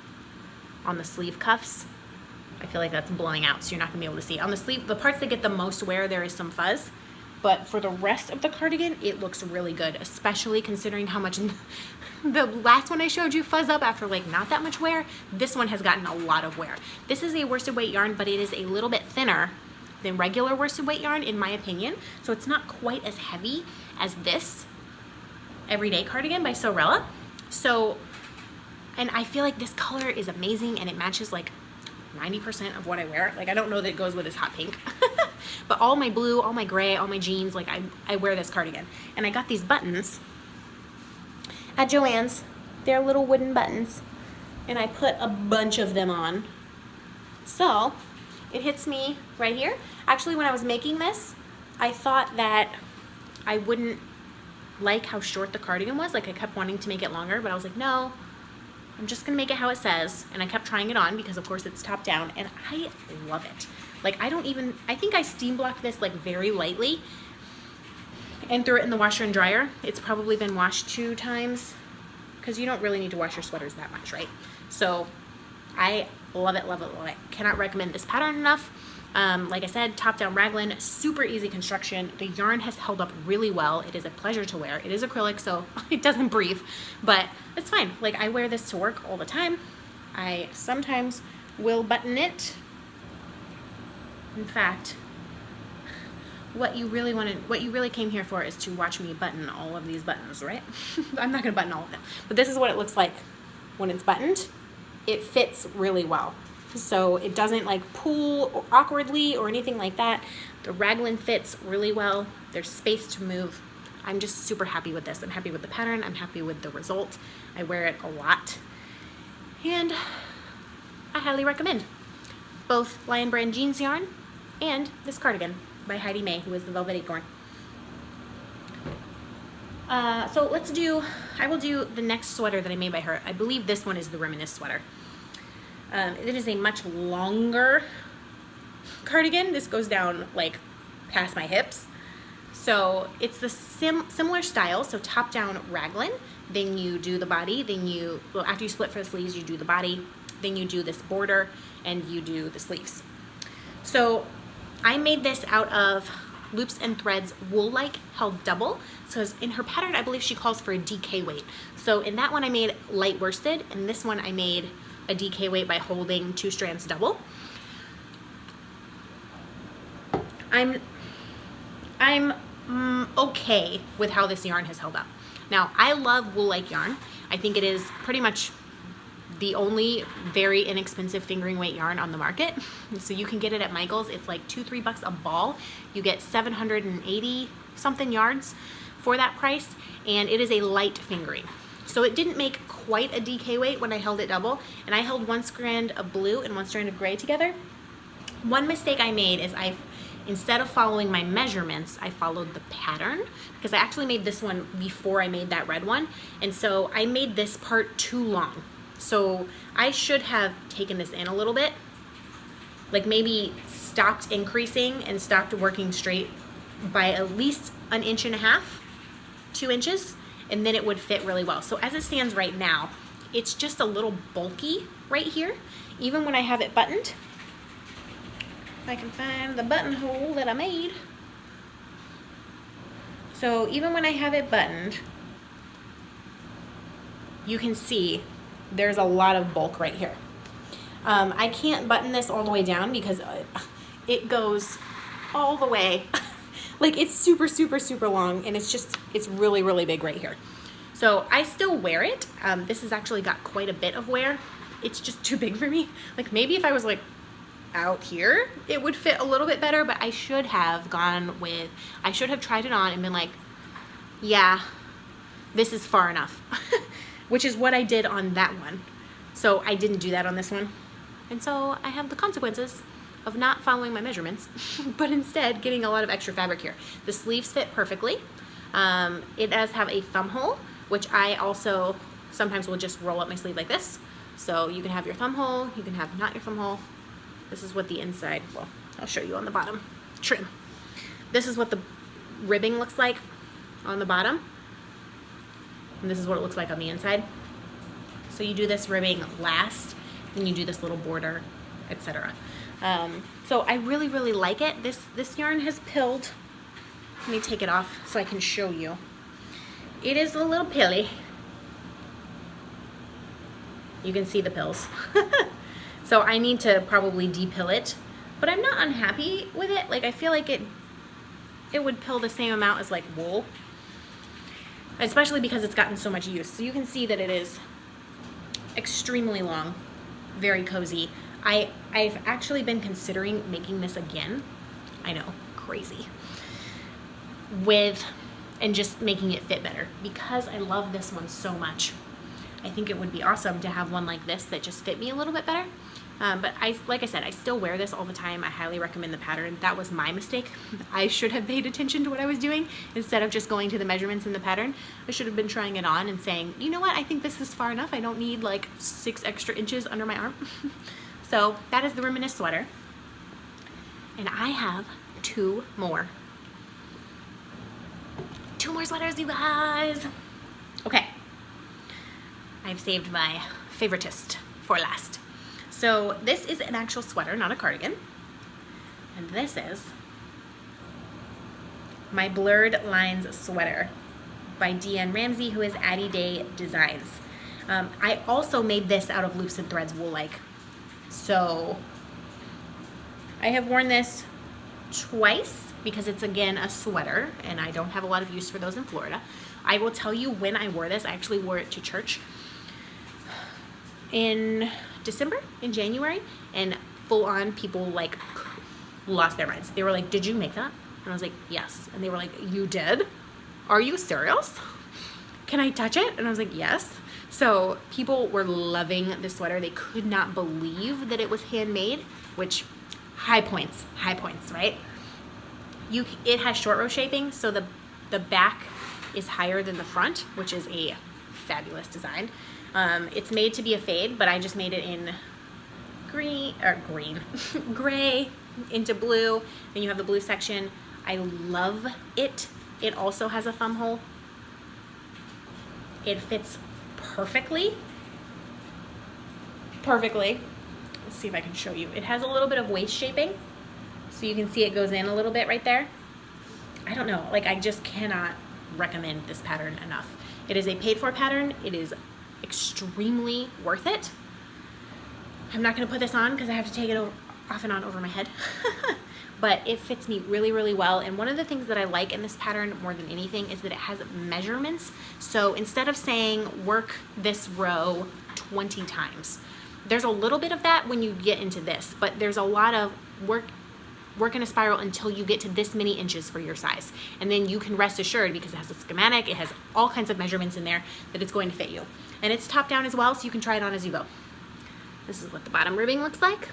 on the sleeve cuffs. I feel like that's blowing out, so you're not gonna be able to see. On the sleeve, the parts that get the most wear, there is some fuzz, but for the rest of the cardigan, it looks really good, especially considering how much the last one I showed you fuzz up after like not that much wear. This one has gotten a lot of wear. This is a worsted weight yarn, but it is a little bit thinner than regular worsted weight yarn in my opinion, so it's not quite as heavy as this Everyday Cardigan by Sorella. So, and I feel like this color is amazing, and it matches like 90% of what I wear. Like, I don't know that it goes with this hot pink, but all my blue, all my gray, all my jeans, like I wear this cardigan. And I got these buttons at Joann's. They're little wooden buttons, and I put a bunch of them on. So it hits me right here. Actually, when I was making this, I thought that I wouldn't like how short the cardigan was. Like, I kept wanting to make it longer, but I was like, no, I'm just gonna make it how it says. And I kept trying it on because of course it's top down, and I love it. Like, I think I steam blocked this like very lightly and threw it in the washer and dryer. It's probably been washed 2 times because you don't really need to wash your sweaters that much, right? So I love it, love it, love it. Cannot recommend this pattern enough. Like I said, top down raglan, super easy construction. The yarn has held up really well. It is a pleasure to wear. It is acrylic, so it doesn't breathe, but it's fine. Like, I wear this to work all the time. I sometimes will button it. In fact, what you really came here for is to watch me button all of these buttons, right? I'm not gonna button all of them, but this is what it looks like when it's buttoned. It fits really well. So it doesn't like pull awkwardly or anything like that. The raglan fits really well. There's space to move. I'm just super happy with this. I'm happy with the pattern. I'm happy with the result. I wear it a lot, and I highly recommend both Lion Brand jeans yarn and this cardigan by Heidi May, who is the Velvet Acorn. So I will do the next sweater that I made by her. I believe this one is the Reminisce sweater. It is a much longer cardigan. This goes down like past my hips. So it's the similar style. So top down raglan, then you do the body, then after you split for the sleeves, you do the body, then you do this border, and you do the sleeves. So I made this out of Loops and Threads wool-like held double. So in her pattern, I believe she calls for a DK weight. So in that one I made light worsted, and this one I made a DK weight by holding 2 strands double. I'm okay with how this yarn has held up. Now, I love wool-like yarn. I think it is pretty much the only very inexpensive fingering weight yarn on the market. So you can get it at Michael's. It's like $2-3 a ball. You get 780 something yards for that price, and it is a light fingering. So it didn't make quite a DK weight when I held it double, and I held 1 strand of blue and 1 strand of gray together. One mistake I made is instead of following my measurements, I followed the pattern, because I actually made this one before I made that red one, and so I made this part too long. So I should have taken this in a little bit, like maybe stopped increasing and stopped working straight by at least 1.5 inches, 2 inches, and then it would fit really well. So as it stands right now, it's just a little bulky right here. Even when I have it buttoned, if I can find the buttonhole that I made. So even when I have it buttoned, you can see there's a lot of bulk right here. I can't button this all the way down because it goes all the way. Like, it's super, super, super long, and it's really, really big right here. So I still wear it. This has actually got quite a bit of wear. It's just too big for me. Like, maybe if I was like out here, it would fit a little bit better, but I should have tried it on and been like, yeah, this is far enough, which is what I did on that one. So I didn't do that on this one. And so I have the consequences of not following my measurements, but instead getting a lot of extra fabric here. The sleeves fit perfectly. It does have a thumb hole, which I also sometimes will just roll up my sleeve like this. So you can have your thumb hole, you can have not your thumb hole. This is what the inside, well, I'll show you on the bottom trim. This is what the ribbing looks like on the bottom. And this is what it looks like on the inside. So you do this ribbing last, then you do this little border, etc. So I really, really like it. This yarn has pilled. Let me take it off so I can show you. It is a little pilly. You can see the pills. So I need to probably depill it, but I'm not unhappy with it. Like, I feel like it would pill the same amount as like wool, especially because it's gotten so much use. So you can see that it is extremely long, very cozy. I've actually been considering making this again. I know, crazy. And just making it fit better because I love this one so much. I think it would be awesome to have one like this that just fit me a little bit better. But like I said, I still wear this all the time. I highly recommend the pattern. That was my mistake. I should have paid attention to what I was doing instead of just going to the measurements in the pattern. I should have been trying it on and saying, you know what, I think this is far enough. I don't need like 6 extra inches under my arm. So that is the Reminisce sweater. And I have 2 more. 2 more sweaters, you guys. Okay. I've saved my favoritist for last. So this is an actual sweater, not a cardigan. And this is my Blurred Lines sweater by Deanne Ramsey, who is Addie Day Designs. I also made this out of Loops and Threads wool-like. So I have worn this twice because it's, again, a sweater, and I don't have a lot of use for those in Florida. I will tell you when I wore this. I actually wore it to church in December, in January, and full on people like lost their minds. They were like, did you make that? And I was like, yes. And they were like, you did? Are you serious? Can I touch it? And I was like, yes. So people were loving this sweater. They could not believe that it was handmade, which high points, right? It has short row shaping, so the back is higher than the front, which is a fabulous design. It's made to be a fade, but I just made it in gray into blue. Then you have the blue section. I love it. It also has a thumb hole. It fits perfectly. Let's see if I can show you. It has a little bit of waist shaping, so you can see it goes in a little bit right there. I don't know, like, I just cannot recommend this pattern enough. It is a paid for pattern. It is extremely worth it. I'm not going to put this on because I have to take it off and on over my head. But it fits me really, really well. And one of the things that I like in this pattern more than anything is that it has measurements. So instead of saying work this row 20 times, there's a little bit of that when you get into this, but there's a lot of work in a spiral until you get to this many inches for your size. And then you can rest assured, because it has a schematic, it has all kinds of measurements in there, that it's going to fit you. And it's top down as well, so you can try it on as you go. This is what the bottom ribbing looks like.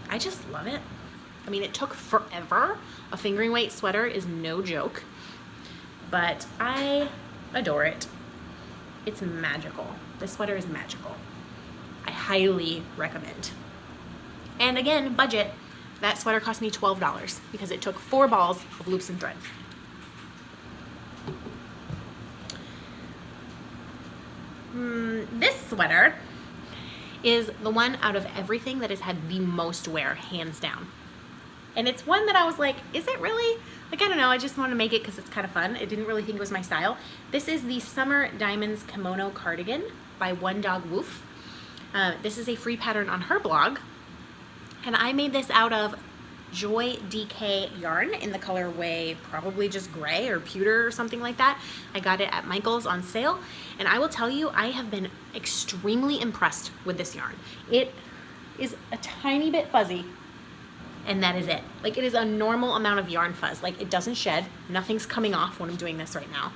I just love it. I mean, it took forever. A fingering weight sweater is no joke, but I adore it. It's magical. This sweater is magical. I highly recommend. And again, budget. That sweater cost me $12 because it took 4 balls of loops and threads. This sweater is the one out of everything that has had the most wear, hands down. And it's one that I was like, is it really? Like, I don't know, I just want to make it because it's kind of fun. I didn't really think it was my style. This is the Summer Diamonds Kimono Cardigan by One Dog Woof. This is a free pattern on her blog. And I made this out of Joy DK yarn in the colorway probably just gray or pewter or something like that. I got it at Michael's on sale, and I will tell you, I have been extremely impressed with this yarn. It is a tiny bit fuzzy, and that is it. Like, it is a normal amount of yarn fuzz. Like, it doesn't shed. Nothing's coming off when I'm doing this right now.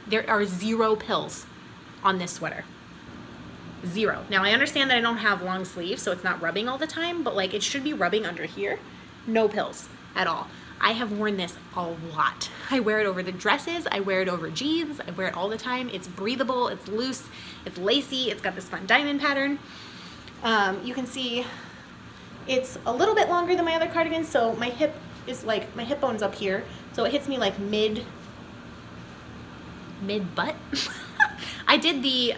There are 0 pills on this sweater. Zero. Now I understand that I don't have long sleeves, so it's not rubbing all the time, but like it should be rubbing under here. No pills at all. I have worn this a lot. I wear it over the dresses, I wear it over jeans, I wear it all the time. It's breathable, it's loose, it's lacy, it's got this fun diamond pattern. You can see it's a little bit longer than my other cardigans, so my hip is like, my hip bone's up here, so it hits me like mid butt. I did the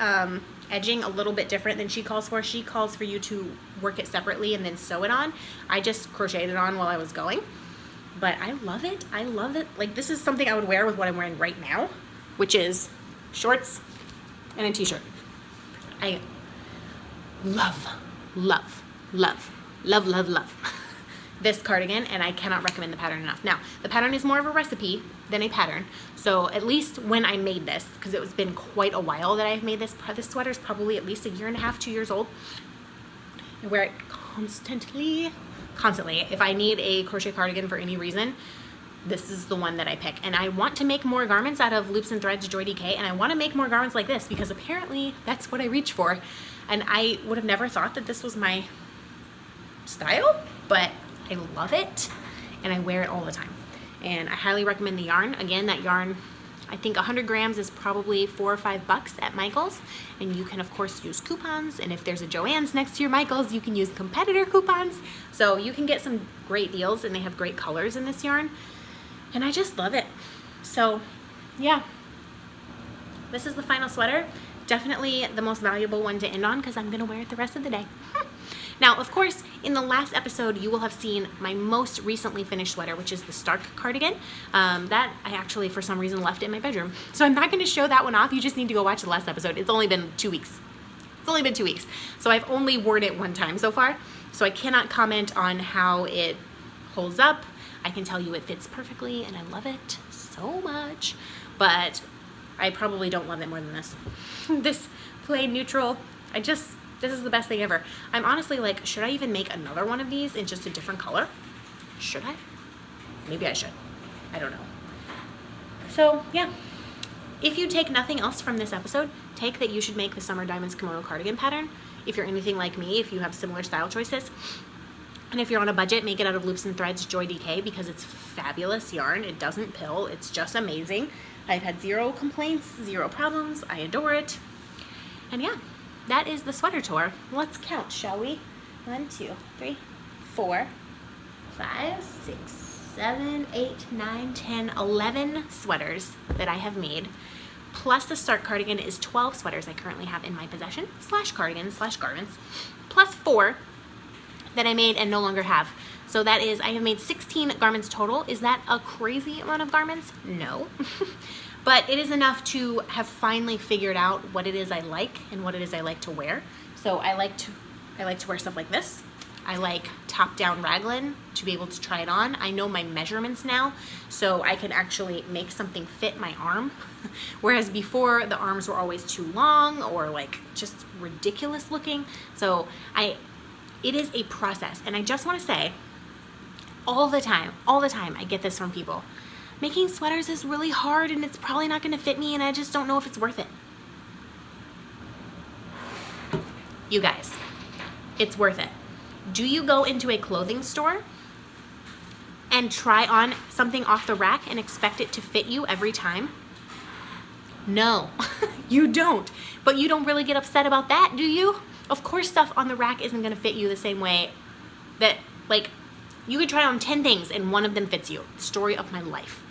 edging a little bit different than she calls for. She calls for you to work it separately and then sew it on. I just crocheted it on while I was going. But I love it. I love it. Like, this is something I would wear with what I'm wearing right now, which is shorts and a t-shirt. I love, love, love, love, love, love this cardigan, and I cannot recommend the pattern enough. Now, the pattern is more of a recipe than a pattern. So at least when I made this, because it's been quite a while that I've made this sweater is probably at least 1.5 years, 2 years old. I wear it constantly. If I need a crochet cardigan for any reason, this is the one that I pick. And I want to make more garments out of Loops and Threads Joy DK, and I want to make more garments like this because apparently that's what I reach for. And I would have never thought that this was my style, but I love it and I wear it all the time. And I highly recommend the yarn. Again, that yarn, I think 100 grams is probably $4 or $5 at Michael's, and you can of course use coupons, and if there's a Joann's next to your Michael's, you can use competitor coupons, so you can get some great deals, and they have great colors in this yarn, and I just love it. So yeah, this is the final sweater. Definitely the most valuable one to end on because I'm gonna wear it the rest of the day. Now, of course, in the last episode, you will have seen my most recently finished sweater, which is the Stark cardigan. That I actually, for some reason, left in my bedroom. So I'm not going to show that one off. You just need to go watch the last episode. It's only been 2 weeks. It's only been 2 weeks. So I've only worn it one time so far. So I cannot comment on how it holds up. I can tell you it fits perfectly, and I love it so much. But I probably don't love it more than this. This plain neutral, this is the best thing ever. I'm honestly like, should I even make another one of these in just a different color? Should I? Maybe I should. I don't know. So yeah, if you take nothing else from this episode, take that you should make the Summer Diamonds kimono cardigan pattern. If you're anything like me, if you have similar style choices. And if you're on a budget, make it out of Loops and Threads Joy DK because it's fabulous yarn. It doesn't pill. It's just amazing. I've had 0 complaints, 0 problems. I adore it. And yeah, that is the sweater tour. Let's count, shall we? 1, 2, 3, 4, 5, 6, 7, 8, 9, 10, 11 sweaters that I have made. Plus the Stark cardigan is 12 sweaters I currently have in my possession, / cardigans / garments, plus 4 that I made and no longer have. So that is, I have made 16 garments total. Is that a crazy amount of garments? No. But it is enough to have finally figured out what it is I like and what it is I like to wear. So I like to wear stuff like this. I like top-down raglan to be able to try it on. I know my measurements now, so I can actually make something fit my arm. Whereas before, the arms were always too long or like just ridiculous looking. So it is a process. And I just want to say, all the time, I get this from people. Making sweaters is really hard and it's probably not going to fit me and I just don't know if it's worth it. You guys, it's worth it. Do you go into a clothing store and try on something off the rack and expect it to fit you every time? No, you don't. But you don't really get upset about that, do you? Of course stuff on the rack isn't going to fit you the same way that, like, you could try on 10 things and one of them fits you. Story of my life.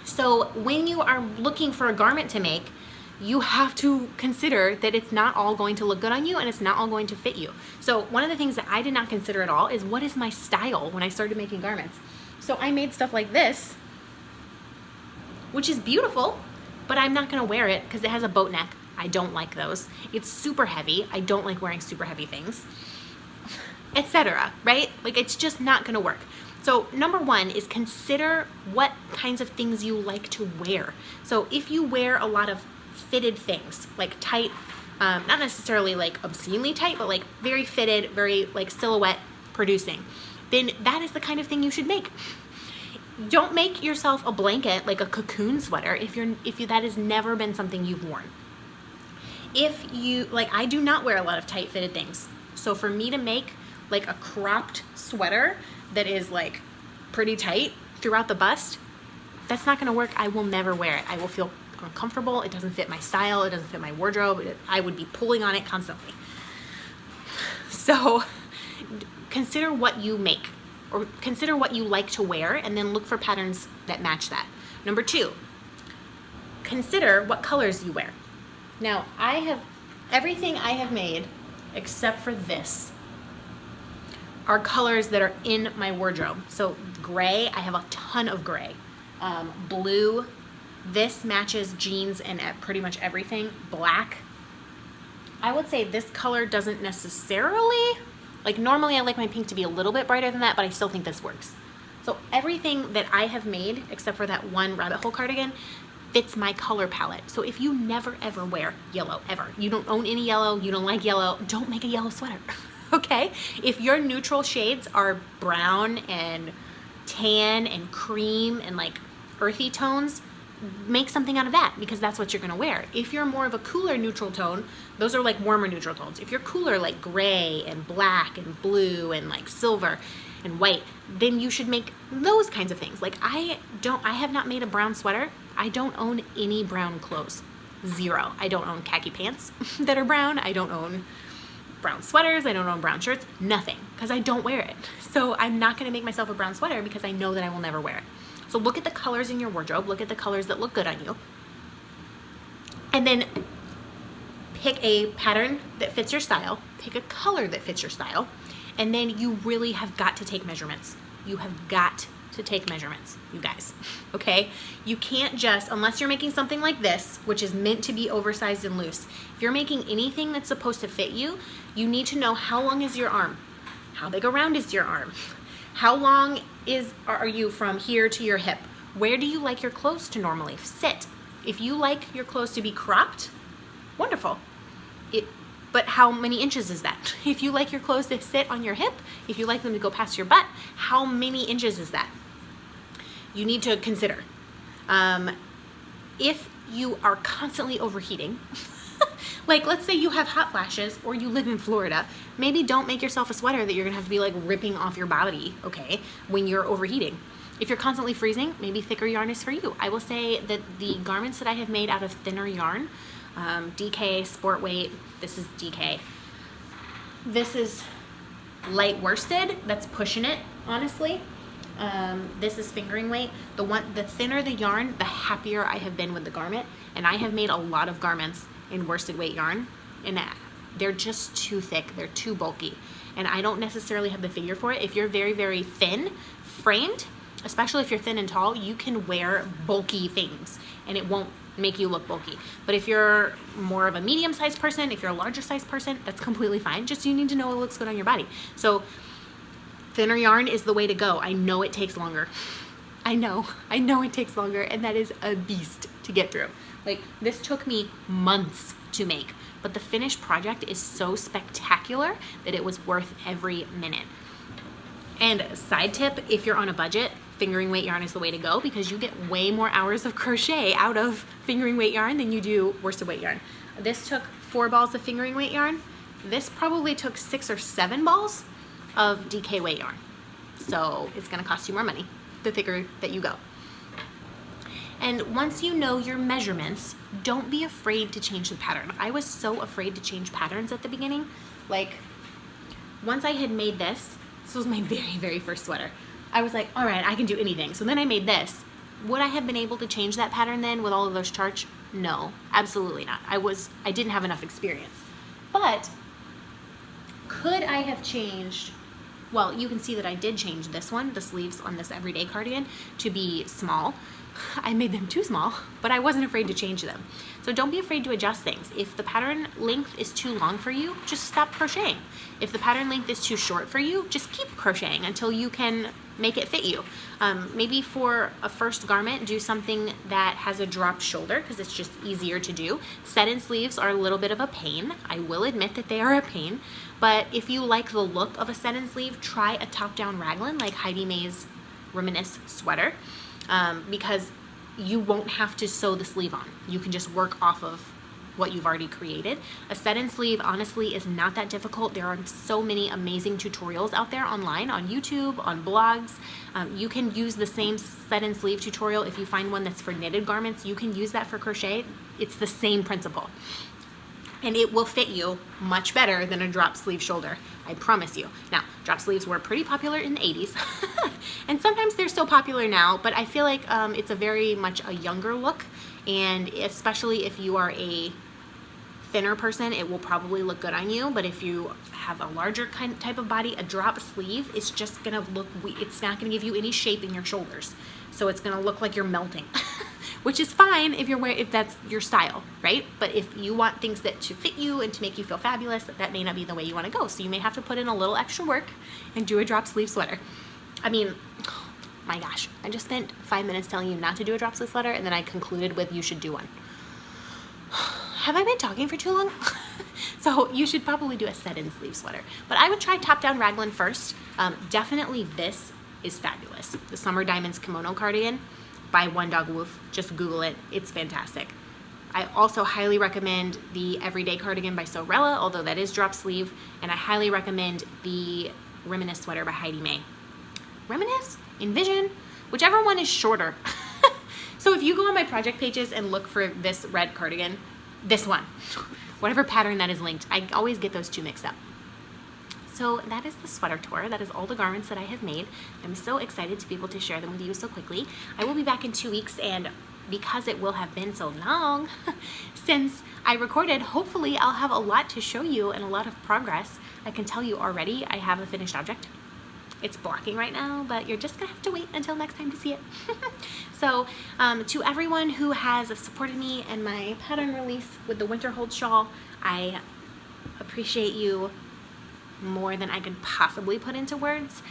So when you are looking for a garment to make, you have to consider that it's not all going to look good on you and it's not all going to fit you. So one of the things that I did not consider at all is what is my style when I started making garments. So I made stuff like this, which is beautiful, but I'm not going to wear it because it has a boat neck. I don't like those. It's super heavy. I don't like wearing super heavy things, etc. Right? Like, it's just not going to work. So number one is consider what kinds of things you like to wear. So if you wear a lot of fitted things, like tight, not necessarily like obscenely tight, but like very fitted, very like silhouette producing, then that is the kind of thing you should make. Don't make yourself a blanket like a Cocoon sweater if that has never been something you've worn. If you, like, I do not wear a lot of tight fitted things. So for me to make like a cropped sweater that is like pretty tight throughout the bust, that's not gonna work. I will never wear it. I will feel uncomfortable. It doesn't fit my style. It doesn't fit my wardrobe. I would be pulling on it constantly. So consider what you make, or consider what you like to wear, and then look for patterns that match that. Number 2, consider what colors you wear. Now, everything I have made except for this are colors that are in my wardrobe. So gray, I have a ton of gray. Blue, this matches jeans and pretty much everything. Black, I would say this color doesn't necessarily, like normally I like my pink to be a little bit brighter than that, but I still think this works. So everything that I have made, except for that one rabbit hole cardigan, fits my color palette. So if you never ever wear yellow, ever, you don't own any yellow, you don't like yellow, don't make a yellow sweater, okay? If your neutral shades are brown and tan and cream and like earthy tones, make something out of that, because that's what you're gonna wear. If you're more of a cooler neutral tone, those are like warmer neutral tones. If you're cooler like gray and black and blue and like silver and white, then you should make those kinds of things. Like I have not made a brown sweater. I don't own any brown clothes. Zero. I don't own khaki pants that are brown. I don't own brown sweaters. I don't own brown shirts. Nothing, because I don't wear it. So I'm not gonna make myself a brown sweater because I know that I will never wear it. So look at the colors in your wardrobe, look at the colors that look good on you, and then pick a pattern that fits your style, pick a color that fits your style, and then you really have got to take measurements. You have got to take measurements, you guys, okay? You can't just, unless you're making something like this, which is meant to be oversized and loose, if you're making anything that's supposed to fit you, you need to know how long is your arm, how big around is your arm, how long are you from here to your hip? Where do you like your clothes to normally sit? If you like your clothes to be cropped, wonderful. But how many inches is that? If you like your clothes to sit on your hip, if you like them to go past your butt, how many inches is that? You need to consider. If you are constantly overheating, like let's say you have hot flashes or you live in Florida, maybe don't make yourself a sweater that you're gonna have to be like ripping off your body, okay, when you're overheating. If you're constantly freezing, maybe thicker yarn is for you. I will say that the garments that I have made out of thinner yarn, DK, sport weight, this is DK. This is light worsted, that's pushing it, honestly. This is fingering weight. The thinner the yarn, the happier I have been with the garment. And I have made a lot of garments in worsted weight yarn, and they're just too thick, they're too bulky. And I don't necessarily have the figure for it. If you're very, very thin framed, especially if you're thin and tall, you can wear bulky things and it won't make you look bulky. But if you're more of a medium-sized person, if you're a larger-sized person, that's completely fine. Just you need to know what looks good on your body. So thinner yarn is the way to go. I know it takes longer. I know it takes longer, and that is a beast to get through. Like, this took me months to make, but the finished project is so spectacular that it was worth every minute. And side tip, if you're on a budget, fingering weight yarn is the way to go, because you get way more hours of crochet out of fingering weight yarn than you do worsted weight yarn. This took 4 balls of fingering weight yarn. This probably took 6 or 7 balls of DK weight yarn. So it's gonna cost you more money the thicker that you go. And once you know your measurements, don't be afraid to change the pattern. I was so afraid to change patterns at the beginning. Like, once I had made this was my very, very first sweater. I was like, all right, I can do anything. So then I made this. Would I have been able to change that pattern then with all of those charts? No, absolutely not. I didn't have enough experience. But could I have changed? Well, you can see that I did change this one, the sleeves on this everyday cardigan, to be small. I made them too small, but I wasn't afraid to change them. So don't be afraid to adjust things. If the pattern length is too long for you, just stop crocheting. If the pattern length is too short for you, just keep crocheting until you can make it fit you. Maybe for a first garment, do something that has a dropped shoulder, because it's just easier to do. Set-in sleeves are a little bit of a pain. I will admit that they are a pain, but if you like the look of a set-in sleeve, try a top-down raglan like Heidi May's Reminisce sweater, because you won't have to sew the sleeve on. You can just work off of what you've already created. A set-in sleeve honestly is not that difficult. There are so many amazing tutorials out there online, on YouTube, on blogs. You can use the same set-in sleeve tutorial. If you find one that's for knitted garments, you can use that for crochet. It's the same principle. And it will fit you much better than a drop sleeve shoulder, I promise you. Now, drop sleeves were pretty popular in the 80s, and sometimes they're still popular now, but I feel like it's a very much a younger look, and especially if you are a thinner person, it will probably look good on you. But if you have a larger type of body, a drop sleeve is just gonna look, it's not gonna give you any shape in your shoulders. So it's gonna look like you're melting, which is fine if that's your style, right? But if you want things to fit you and to make you feel fabulous, that may not be the way you wanna go. So you may have to put in a little extra work and do a drop sleeve sweater. I mean, my gosh, I just spent 5 minutes telling you not to do a drop sleeve sweater, and then I concluded with you should do one. Have I been talking for too long? So you should probably do a set-in sleeve sweater. But I would try top-down raglan first. Definitely this is fabulous. The Summer Diamonds Kimono Cardigan by One Dog Woof. Just Google it. It's fantastic. I also highly recommend the Everyday Cardigan by Sorella, although that is drop sleeve. And I highly recommend the Reminisce sweater by Heidi May. Reminisce? Envision? Whichever one is shorter. So if you go on my project pages and look for this red cardigan, this one, whatever pattern that is linked, I always get those two mixed up. So that is the sweater tour. That is all the garments that I have made. I'm so excited to be able to share them with you so quickly. I will be back in 2 weeks, and because it will have been so long since I recorded, hopefully I'll have a lot to show you and a lot of progress. I can tell you already I have a finished object. It's blocking right now, but you're just gonna have to wait until next time to see it. So to everyone who has supported me and my pattern release with the Winterhold shawl, I appreciate you more than I could possibly put into words.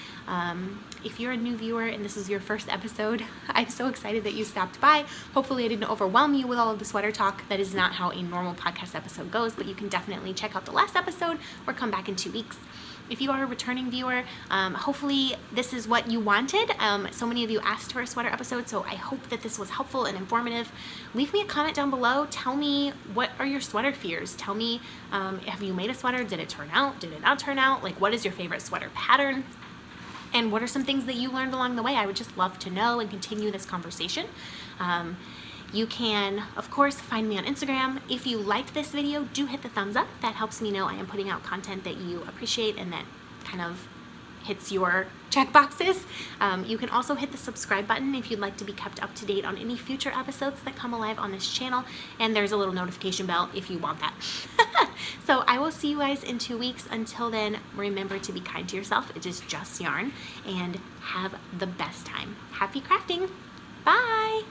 If you're a new viewer and this is your first episode, I'm so excited that you stopped by. Hopefully I didn't overwhelm you with all of the sweater talk. That is not how a normal podcast episode goes, but you can definitely check out the last episode or come back in 2 weeks. If you are a returning viewer, hopefully this is what you wanted. So many of you asked for a sweater episode, so I hope that this was helpful and informative. Leave me a comment down below. Tell me, what are your sweater fears? Tell me, have you made a sweater? Did it turn out? Did it not turn out? Like, what is your favorite sweater pattern? And what are some things that you learned along the way? I would just love to know and continue this conversation. You can, of course, find me on Instagram. If you liked this video, do hit the thumbs up. That helps me know I am putting out content that you appreciate and that kind of hits your check boxes. You can also hit the subscribe button if you'd like to be kept up to date on any future episodes that come alive on this channel. And there's a little notification bell if you want that. So I will see you guys in 2 weeks. Until then, remember to be kind to yourself. It is just yarn, and have the best time. Happy crafting. Bye.